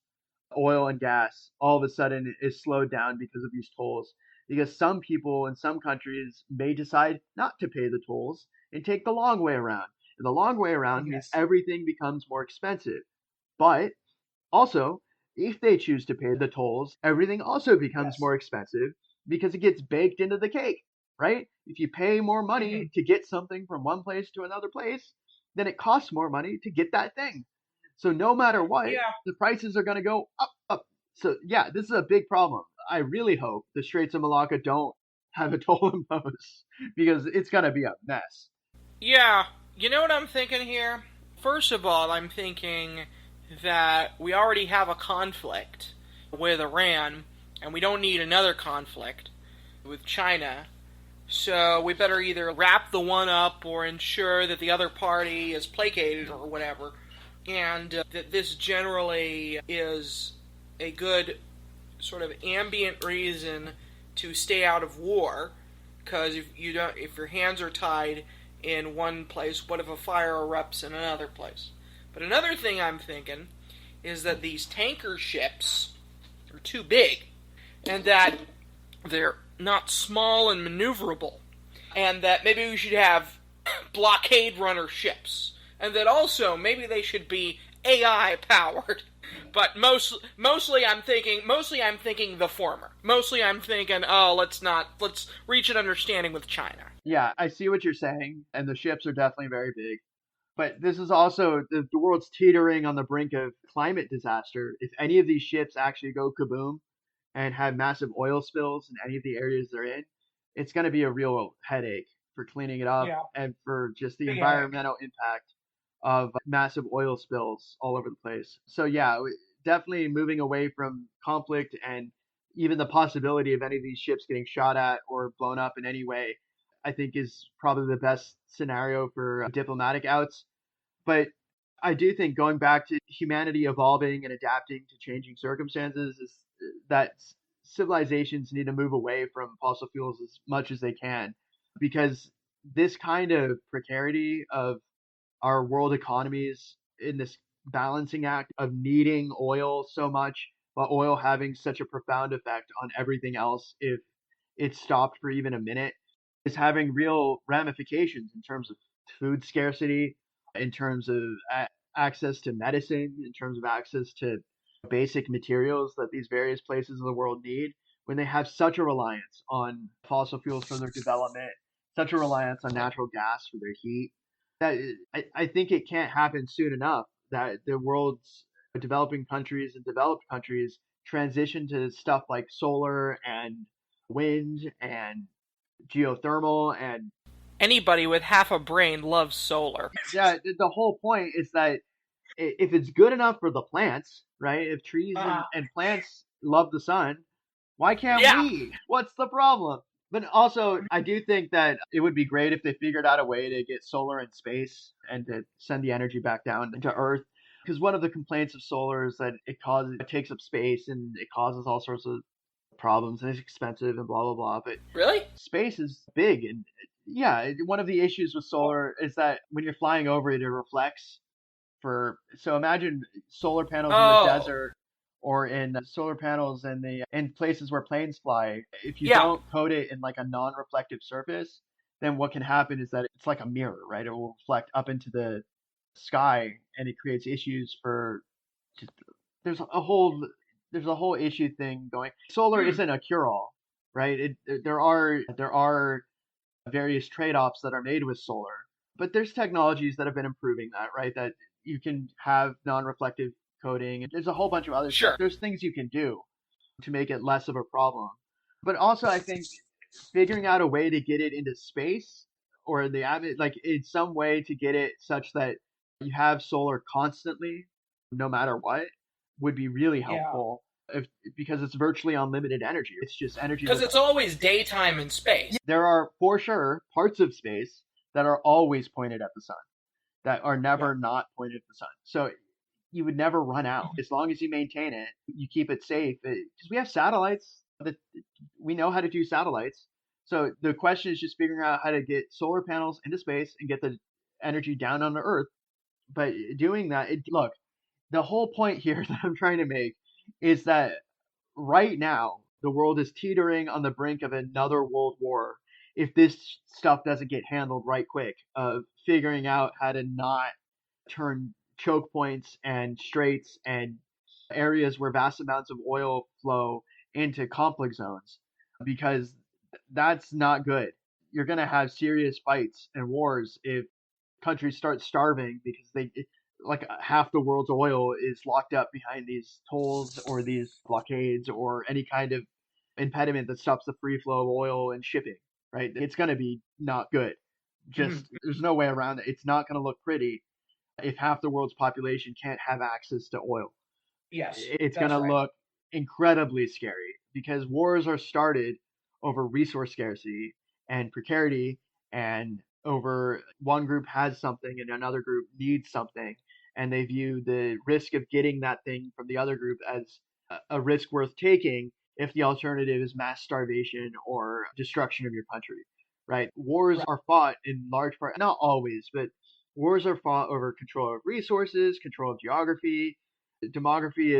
oil and gas all of a sudden is slowed down because of these tolls. Because some people in some countries may decide not to pay the tolls and take the long way around. And the long way around means everything becomes more expensive. But also, if they choose to pay the tolls, everything also becomes more expensive because it gets baked into the cake, right? If you pay more money to get something from one place to another place, then it costs more money to get that thing. So no matter what, the prices are going to go up. So yeah, this is a big problem. I really hope the Straits of Malacca don't have a toll imposed because it's going to be a mess. Yeah, you know what I'm thinking here? First of all, I'm thinking that we already have a conflict with Iran, and we don't need another conflict with China. So we better either wrap the one up or ensure that the other party is placated or whatever. And that this generally is a good sort of ambient reason to stay out of war, because if your hands are tied in one place, what if a fire erupts in another place? But another thing I'm thinking is that these tanker ships, or too big, and that they're not small and maneuverable, and that maybe we should have blockade runner ships, and that also maybe they should be AI powered. But mostly I'm thinking the former. Mostly I'm thinking, oh, let's reach an understanding with China. Yeah, I see what you're saying, and the ships are definitely very big. But this is also the world's teetering on the brink of climate disaster. If any of these ships actually go kaboom and have massive oil spills in any of the areas they're in, it's going to be a real headache for cleaning it up Yeah. and for just the Big environmental impact of massive oil spills all over the place. So yeah, definitely moving away from conflict and even the possibility of any of these ships getting shot at or blown up in any way, I think is probably the best scenario for diplomatic outs. But I do think going back to humanity evolving and adapting to changing circumstances is that civilizations need to move away from fossil fuels as much as they can, because this kind of precarity of our world economies in this balancing act of needing oil so much, but oil having such a profound effect on everything else if it's stopped for even a minute, is having real ramifications in terms of food scarcity, in terms of access to medicine, in terms of access to basic materials that these various places in the world need when they have such a reliance on fossil fuels for their development, such a reliance on natural gas for their heat. That I think it can't happen soon enough that the world's developing countries and developed countries transition to stuff like solar and wind and geothermal. And Anybody with half a brain loves solar. yeah, the whole point is that if it's good enough for the plants, right? If trees and plants love the sun, why can't Yeah. we? What's the problem? But also, I do think that it would be great if they figured out a way to get solar in space and to send the energy back down to Earth. Because one of the complaints of solar is that it takes up space and it causes all sorts of problems and it's expensive and blah blah blah. But Really? space is big, and yeah, one of the issues with solar is that when you're flying over it, it reflects. So imagine solar panels in the desert or in solar panels in places where planes fly. If you don't coat it in like a non-reflective surface, then what can happen is that it's like a mirror, right? It will reflect up into the sky, and it creates issues for just, there's a whole issue thing going. Solar isn't a cure-all, right? There are various trade-offs that are made with solar, but there's technologies that have been improving that, right? That you can have non-reflective coating, and there's a whole bunch of other stuff. There's things you can do to make it less of a problem. But also, I think figuring out a way to get it into space or like in some way to get it such that you have solar constantly, no matter what, would be really helpful. Because it's virtually unlimited energy. It's just energy. Because it's always daytime in space. There are, for sure, parts of space that are always pointed at the sun, that are never not pointed at the sun. So you would never run out. As long as you maintain it, you keep it safe. Because we have satellites. We know how to do satellites. So the question is just figuring out how to get solar panels into space and get the energy down on the Earth. But doing that, look, the whole point here that I'm trying to make is that right now the world is teetering on the brink of another world war if this stuff doesn't get handled right quick, of figuring out how to not turn choke points and straits and areas where vast amounts of oil flow into conflict zones, because that's not good. You're going to have serious fights and wars if countries start starving because like half the world's oil is locked up behind these tolls or these blockades or any kind of impediment that stops the free flow of oil and shipping, right? It's going to be not good. There's no way around it. It's not going to look pretty if half the world's population can't have access to oil. Yes. It's going to look incredibly scary, because wars are started over resource scarcity and precarity, and over one group has something and another group needs something, and they view the risk of getting that thing from the other group as a risk worth taking if the alternative is mass starvation or destruction of your country, right? Wars are fought in large part, not always, but wars are fought over control of resources, control of geography. Geography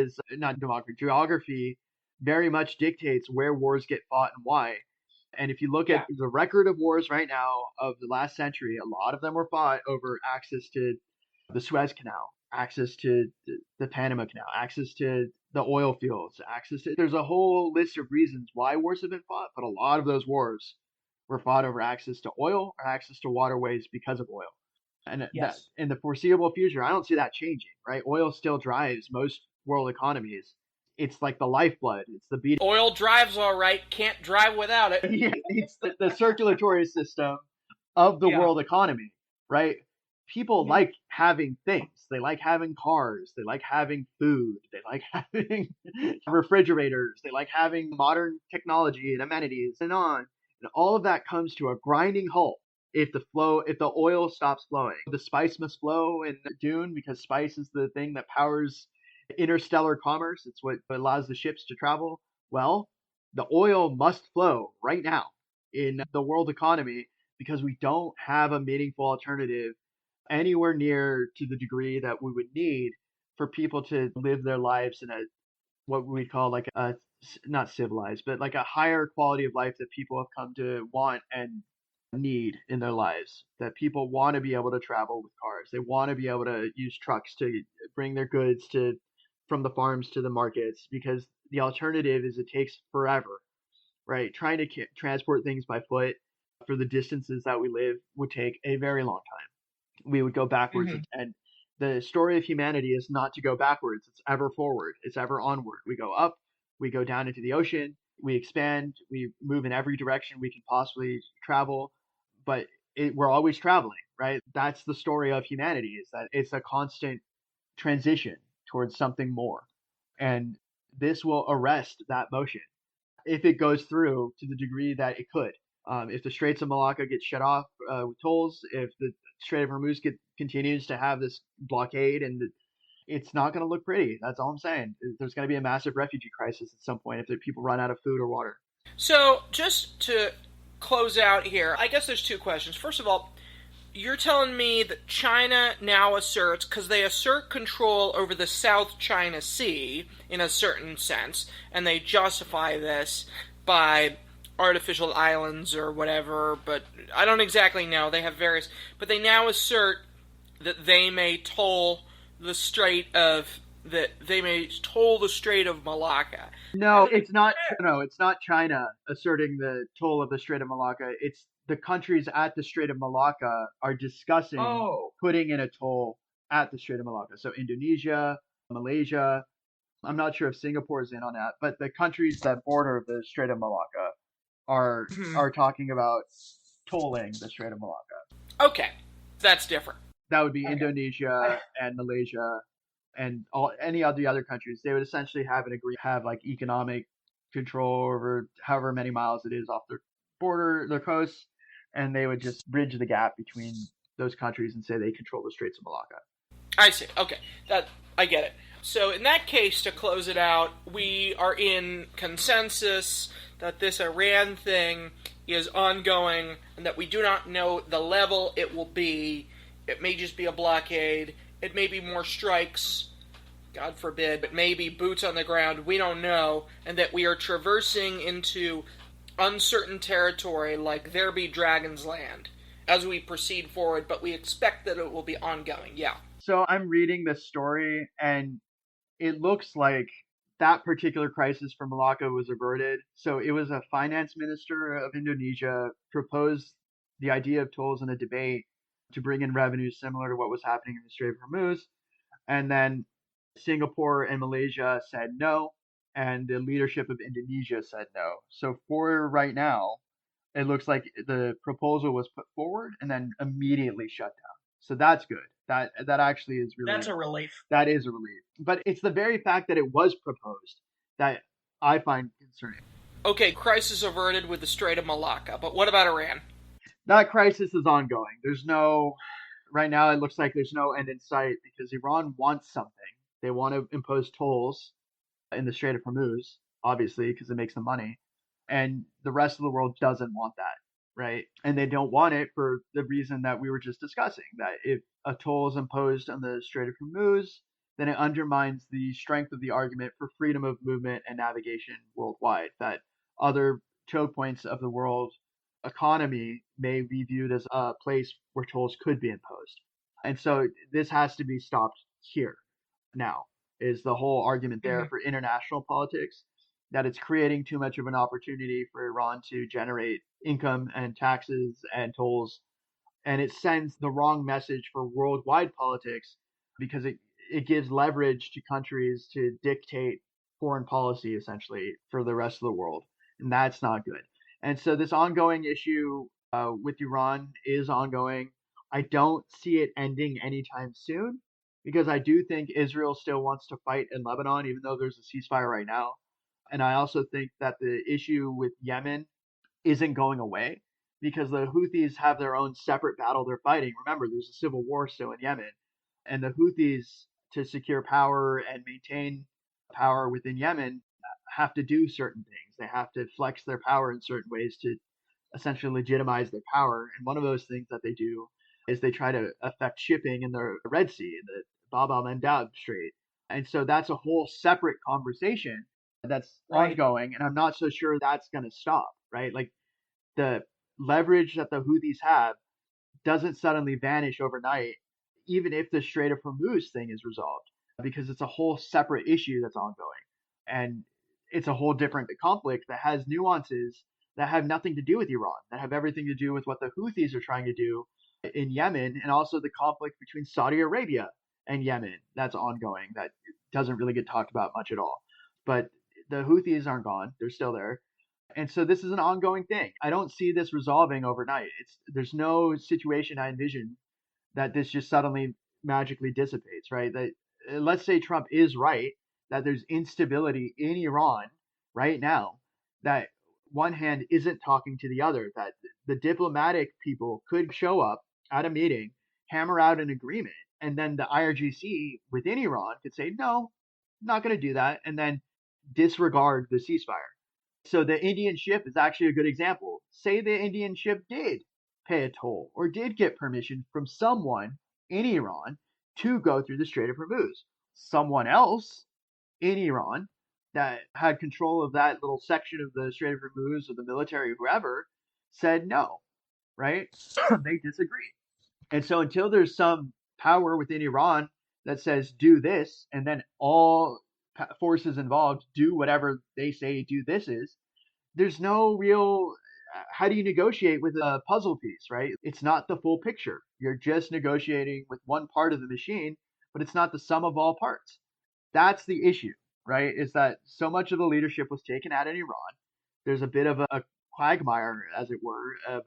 very much dictates where wars get fought and why. And if you look at Yeah. the record of wars right now of the last century, a lot of them were fought over access to the Suez Canal, access to the Panama Canal, access to the oil fields, access to. There's a whole list of reasons why wars have been fought, but a lot of those wars were fought over access to oil or access to waterways because of oil. And that Yes. in the foreseeable future, I don't see that changing, right? Oil still drives most world economies. It's like the lifeblood. It's the beating. Oil drives all right, can't drive without it. It's the circulatory system of the Yeah. world economy, right? People Mhm. like having things. They like having cars. They like having food. They like having refrigerators. They like having modern technology and amenities and on. And all of that comes to a grinding halt if the oil stops flowing. The spice must flow in Dune because spice is the thing that powers interstellar commerce. It's what allows the ships to travel. Well, the oil must flow right now in the world economy because we don't have a meaningful alternative anywhere near to the degree that we would need for people to live their lives in a what we call like a not civilized but like a higher quality of life that people have come to want and need in their lives, that people want to be able to travel with cars, they want to be able to use trucks to bring their goods to from the farms to the markets, because the alternative is it takes forever, right? Trying to transport things by foot for the distances that we live would take a very long time. We would go backwards, Mhm. and the story of humanity is not to go backwards. It's ever forward. It's ever onward. We go up, we go down into the ocean, we expand, we move in every direction we can possibly travel, but we're always traveling, right? That's the story of humanity, is that it's a constant transition towards something more. And this will arrest that motion if it goes through to the degree that it could. If the Straits of Malacca get shut off with tolls, if the Strait of Hormuz continues to have this blockade, and it's not going to look pretty. That's all I'm saying. There's going to be a massive refugee crisis at some point if the people run out of food or water. So, just to close out here, I guess there's two questions. First of all, you're telling me that China now asserts, because they assert control over the South China Sea in a certain sense, and they justify this by artificial islands or whatever, but I don't exactly know. They have various, but they now assert that they may toll the Strait of Malacca. No, it's not. No, it's not China asserting the toll of the Strait of Malacca. It's the countries at the Strait of Malacca are discussing Oh. putting in a toll at the Strait of Malacca. So Indonesia, Malaysia. I'm not sure if Singapore is in on that, but the countries that border the Strait of Malacca are Hmm. are talking about tolling the Strait of Malacca. Okay, that's different. That would be Okay. Indonesia and Malaysia and all any of the other countries. They would essentially have like economic control over however many miles it is off their border, their coast, and they would just bridge the gap between those countries and say they control the Straits of Malacca. I see. Okay, that I get it. So in that case, to close it out, we are in consensus that this Iran thing is ongoing and that we do not know the level it will be. It may just be a blockade. It may be more strikes. God forbid, but maybe boots on the ground. We don't know, and that we are traversing into uncertain territory like There Be Dragon's Land as we proceed forward, but we expect that it will be ongoing. Yeah. So I'm reading this story, and it looks like that particular crisis for Malacca was averted. So it was a finance minister of Indonesia proposed the idea of tolls in a debate to bring in revenues similar to what was happening in the Strait of Hormuz. And then Singapore and Malaysia said no, and the leadership of Indonesia said no. So for right now, it looks like the proposal was put forward and then immediately shut down. So that's good. That actually is really That's a relief. that is a relief. But it's the very fact that it was proposed that I find concerning. Okay, crisis averted with the Strait of Malacca, but what about Iran? That crisis is ongoing. Right now it looks like there's no end in sight because Iran wants something. They want to impose tolls in the Strait of Hormuz, obviously, because it makes them money. And the rest of the world doesn't want that, right? And they don't want it for the reason that we were just discussing, that if a toll is imposed on the Strait of Hormuz, then it undermines the strength of the argument for freedom of movement and navigation worldwide, that other choke points of the world economy may be viewed as a place where tolls could be imposed. And so this has to be stopped here now, is the whole argument there Mhm. for international politics, that it's creating too much of an opportunity for Iran to generate income and taxes and tolls, and it sends the wrong message for worldwide politics because it gives leverage to countries to dictate foreign policy essentially for the rest of the world, and that's not good. And so this ongoing issue with Iran is ongoing. I don't see it ending anytime soon because I do think Israel still wants to fight in Lebanon, even though there's a ceasefire right now. And I also think that the issue with Yemen isn't going away because the Houthis have their own separate battle they're fighting. Remember, there's a civil war still in Yemen, and the Houthis, to secure power and maintain power within Yemen, have to do certain things. They have to flex their power in certain ways to essentially legitimize their power. And one of those things that they do is they try to affect shipping in the Red Sea, the Bab al Mandab Strait. And so that's a whole separate conversation that's Right. ongoing. And I'm not so sure that's going to stop, right? Like the leverage that the Houthis have doesn't suddenly vanish overnight, even if the Strait of Hormuz thing is resolved, because it's a whole separate issue that's ongoing. And it's a whole different conflict that has nuances that have nothing to do with Iran, that have everything to do with what the Houthis are trying to do in Yemen, and also the conflict between Saudi Arabia and Yemen that's ongoing that doesn't really get talked about much at all. But the Houthis aren't gone, they're still there. And so this is an ongoing thing. I don't see this resolving overnight. There's no situation I envision that this just suddenly magically dissipates, right? That let's say Trump is right that there's instability in Iran right now, that one hand isn't talking to the other, that the diplomatic people could show up at a meeting, hammer out an agreement, and then the IRGC within Iran could say, no, not going to do that, and then disregard the ceasefire. So the Indian ship is actually a good example. Say the Indian ship did pay a toll or did get permission from someone in Iran to go through the Strait of Hormuz. Someone else in Iran that had control of that little section of the Strait of Hormuz, or the military, whoever, said no, right? They disagreed. And so until there's some power within Iran that says do this, and then all forces involved do whatever they say do this is, there's no real how do you negotiate with a puzzle piece, right? It's not the full picture. You're just negotiating with one part of the machine, but it's not the sum of all parts. That's the issue, right? Is that so much of the leadership was taken out in Iran. There's a bit of a quagmire, as it were, of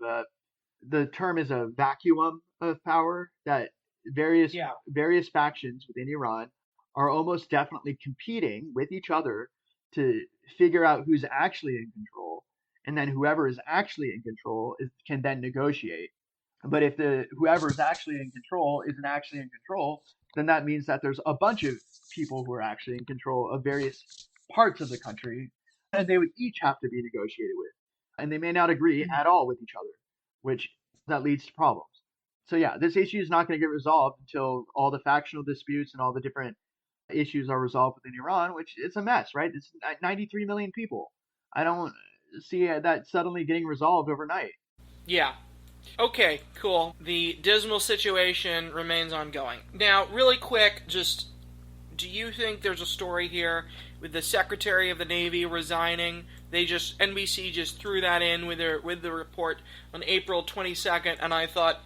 the term is a vacuum of power, that various Yeah. various factions within Iran are almost definitely competing with each other to figure out who's actually in control, and then whoever is actually in control can then negotiate. But if the whoever is actually in control isn't actually in control, then that means that there's a bunch of people who are actually in control of various parts of the country, and they would each have to be negotiated with, and they may not agree at all with each other, which that leads to problems. So yeah, this issue is not going to get resolved until all the factional disputes and all the different issues are resolved within Iran, which it's a mess, right? It's 93 million people. I don't see that suddenly getting resolved overnight. Yeah. Okay, cool. The dismal situation remains ongoing. Now, really quick, just do you think there's a story here with the Secretary of the Navy resigning? They just NBC just threw that in with the report on April 22nd, and I thought,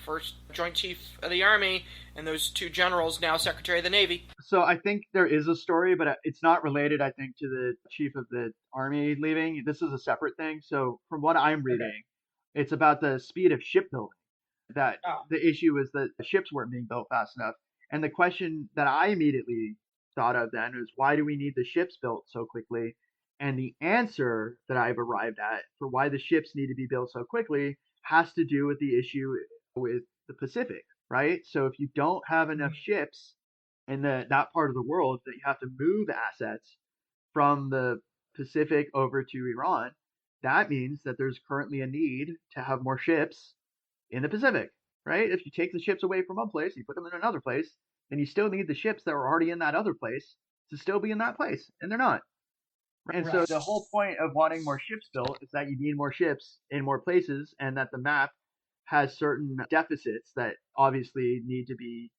first Joint Chief of the Army and those two generals, now Secretary of the Navy. So I think there is a story, but it's not related, I think, to the chief of the army leaving. This is a separate thing. So from what I'm reading, it's about the speed of shipbuilding. That Oh. the issue is that the ships weren't being built fast enough. And the question that I immediately thought of then was, why do we need the ships built so quickly? And the answer that I've arrived at for why the ships need to be built so quickly has to do with the issue with the Pacific, right? So if you don't have enough ships in that part of the world, that you have to move assets from the Pacific over to Iran, that means that there's currently a need to have more ships in the Pacific, right? If you take the ships away from one place, you put them in another place, then you still need the ships that were already in that other place to still be in that place, and they're not. And so Right. the whole point of wanting more ships built is that you need more ships in more places, and that the map has certain deficits that obviously need to be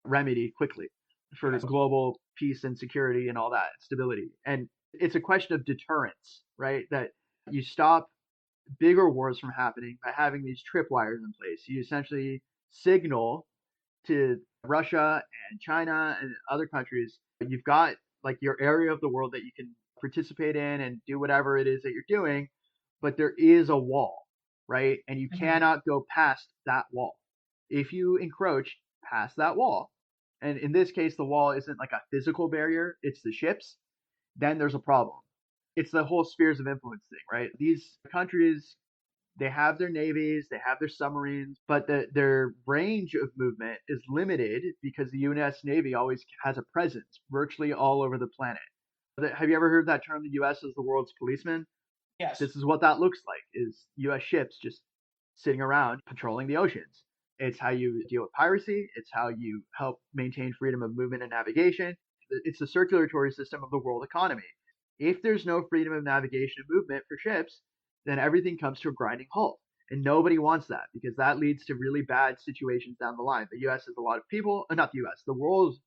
remedied quickly for Yes. global peace and security and all that stability. And it's a question of deterrence, right? That you stop bigger wars from happening by having these tripwires in place. You essentially signal to Russia and China and other countries, you've got like your area of the world that you can participate in and do whatever it is that you're doing, but there is a wall, right? And you Mhm. cannot go past that wall. If you encroach past that wall, and in this case, the wall isn't like a physical barrier, it's the ships, then there's a problem. It's the whole spheres of influence thing, right? These countries, they have their navies, they have their submarines, but their range of movement is limited because the U.S. Navy always has a presence virtually all over the planet. Have you ever heard that term, the U.S. is the world's policeman? Yes. This is what that looks like, is U.S. ships just sitting around patrolling the oceans. It's how you deal with piracy. It's how you help maintain freedom of movement and navigation. It's the circulatory system of the world economy. If there's no freedom of navigation and movement for ships, then everything comes to a grinding halt. And nobody wants that because that leads to really bad situations down the line. The US has a lot of people, not the US, the world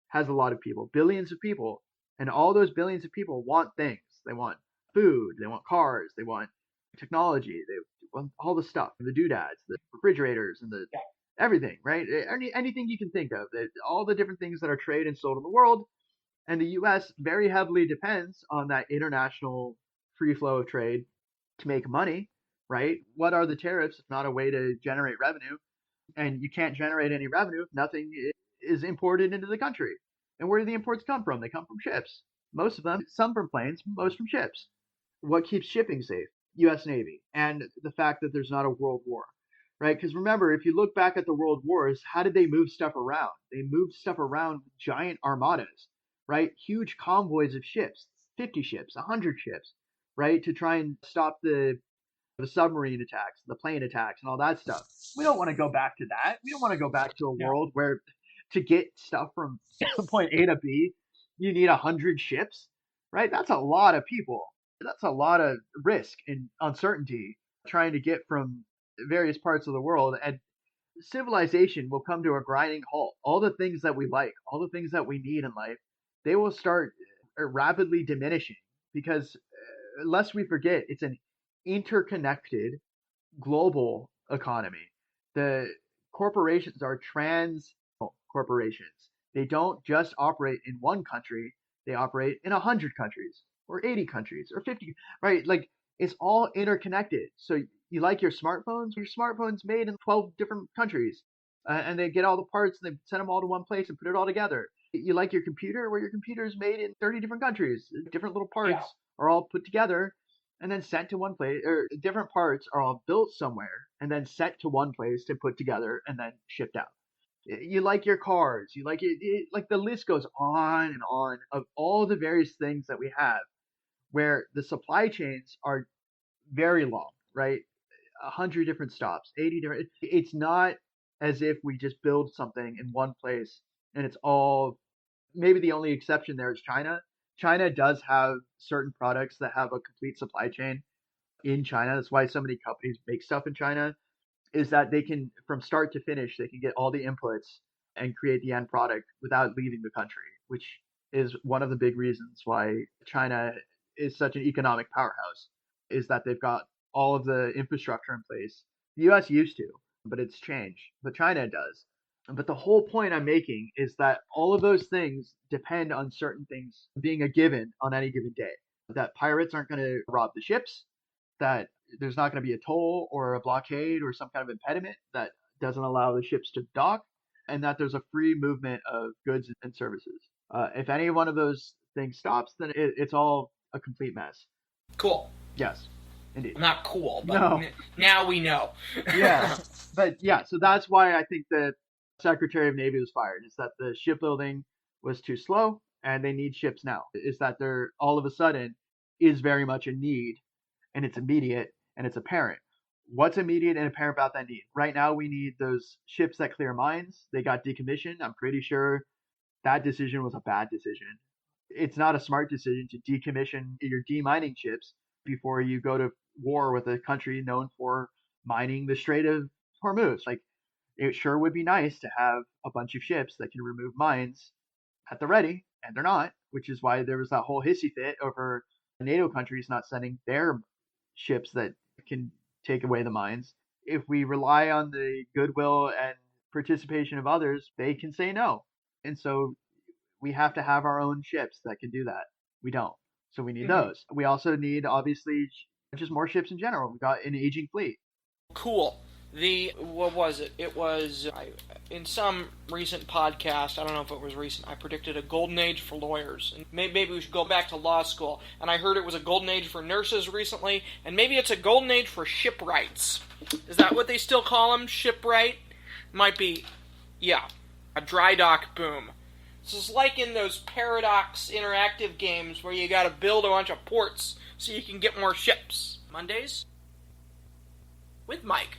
has a lot of people, billions of people, and all those billions of people want things. They want food, they want cars, they want technology, they want all the stuff, the doodads, the refrigerators, and the Yeah. everything, right? Anything you can think of, all the different things that are traded and sold in the world. And the U.S. very heavily depends on that international free flow of trade to make money, right? What are the tariffs if not a way to generate revenue? And you can't generate any revenue if nothing is imported into the country. And where do the imports come from? They come from ships. Most of them, some from planes, most from ships. What keeps shipping safe? U.S. Navy. And the fact that there's not a world war, right? Because remember, if you look back at the world wars, how did they move stuff around? They moved stuff around with giant armadas, right? Huge convoys of ships, 50 ships, 100 ships, right? To try and stop the submarine attacks, the plane attacks, and all that stuff. We don't want to go back to that. We don't want to go back to a No. world where to get stuff from point A to B, you need 100 ships, right? That's a lot of people. That's a lot of risk and uncertainty trying to get from various parts of the world. And civilization will come to a grinding halt. All the things that we like, all the things that we need in life, they will start rapidly diminishing because, lest we forget, it's an interconnected global economy. The corporations are trans corporations. They don't just operate in one country, they operate in 100 countries or 80 countries or 50, right? Like it's all interconnected. So you like your smartphone's made in 12 different countries. And they get all the parts and they send them all to one place and put it all together. You like your computer, where your computer is made in 30 different countries. Different little Yeah. parts are all put together and then sent to one place, or different parts are all built somewhere and then sent to one place to put together and then shipped out. You like your cars, you like like the list goes on and on of all the various things that we have where the supply chains are very long, right? 100 different stops, 80 different. It's not as if we just build something in one place and it's all. Maybe the only exception there is China. China does have certain products that have a complete supply chain in China. That's why so many companies make stuff in China. Is that they can, from start to finish, they can get all the inputs and create the end product without leaving the country, which is one of the big reasons why China is such an economic powerhouse. Is that they've got all of the infrastructure in place. The U.S. used to, but it's changed. But China does. But the whole point I'm making is that all of those things depend on certain things being a given on any given day. That pirates aren't going to rob the ships, that there's not going to be a toll or a blockade or some kind of impediment that doesn't allow the ships to dock, and that there's a free movement of goods and services. If any one of those things stops, then it's all a complete mess. Cool. Yes, indeed. Not cool, but No. now we know. Yeah, but yeah, so that's why I think the Secretary of Navy was fired. Is that the shipbuilding was too slow, and they need ships now. Is that there all of a sudden is very much a need, and it's immediate and it's apparent. What's immediate and apparent about that need? Right now, we need those ships that clear mines. They got decommissioned. I'm pretty sure that decision was a bad decision. It's not a smart decision to decommission your demining ships before you go to war with a country known for mining the Strait of Hormuz. Like, it sure would be nice to have a bunch of ships that can remove mines at the ready, and they're not, which is why there was that whole hissy fit over NATO countries not sending their ships that can take away the mines. If we rely on the goodwill and participation of others, they can say no. And so we have to have our own ships that can do that. We don't. So we need those. We also need, obviously, just more ships in general. We've got an aging fleet. Cool. What was it? It was, in some recent podcast, I don't know if it was recent, I predicted a golden age for lawyers. And maybe we should go back to law school. And I heard it was a golden age for nurses recently, and maybe it's a golden age for shipwrights. Is that what they still call them? Shipwright? Might be, yeah, a dry dock boom. This is like in those Paradox interactive games where you gotta build a bunch of ports so you can get more ships. Mondays with Mike.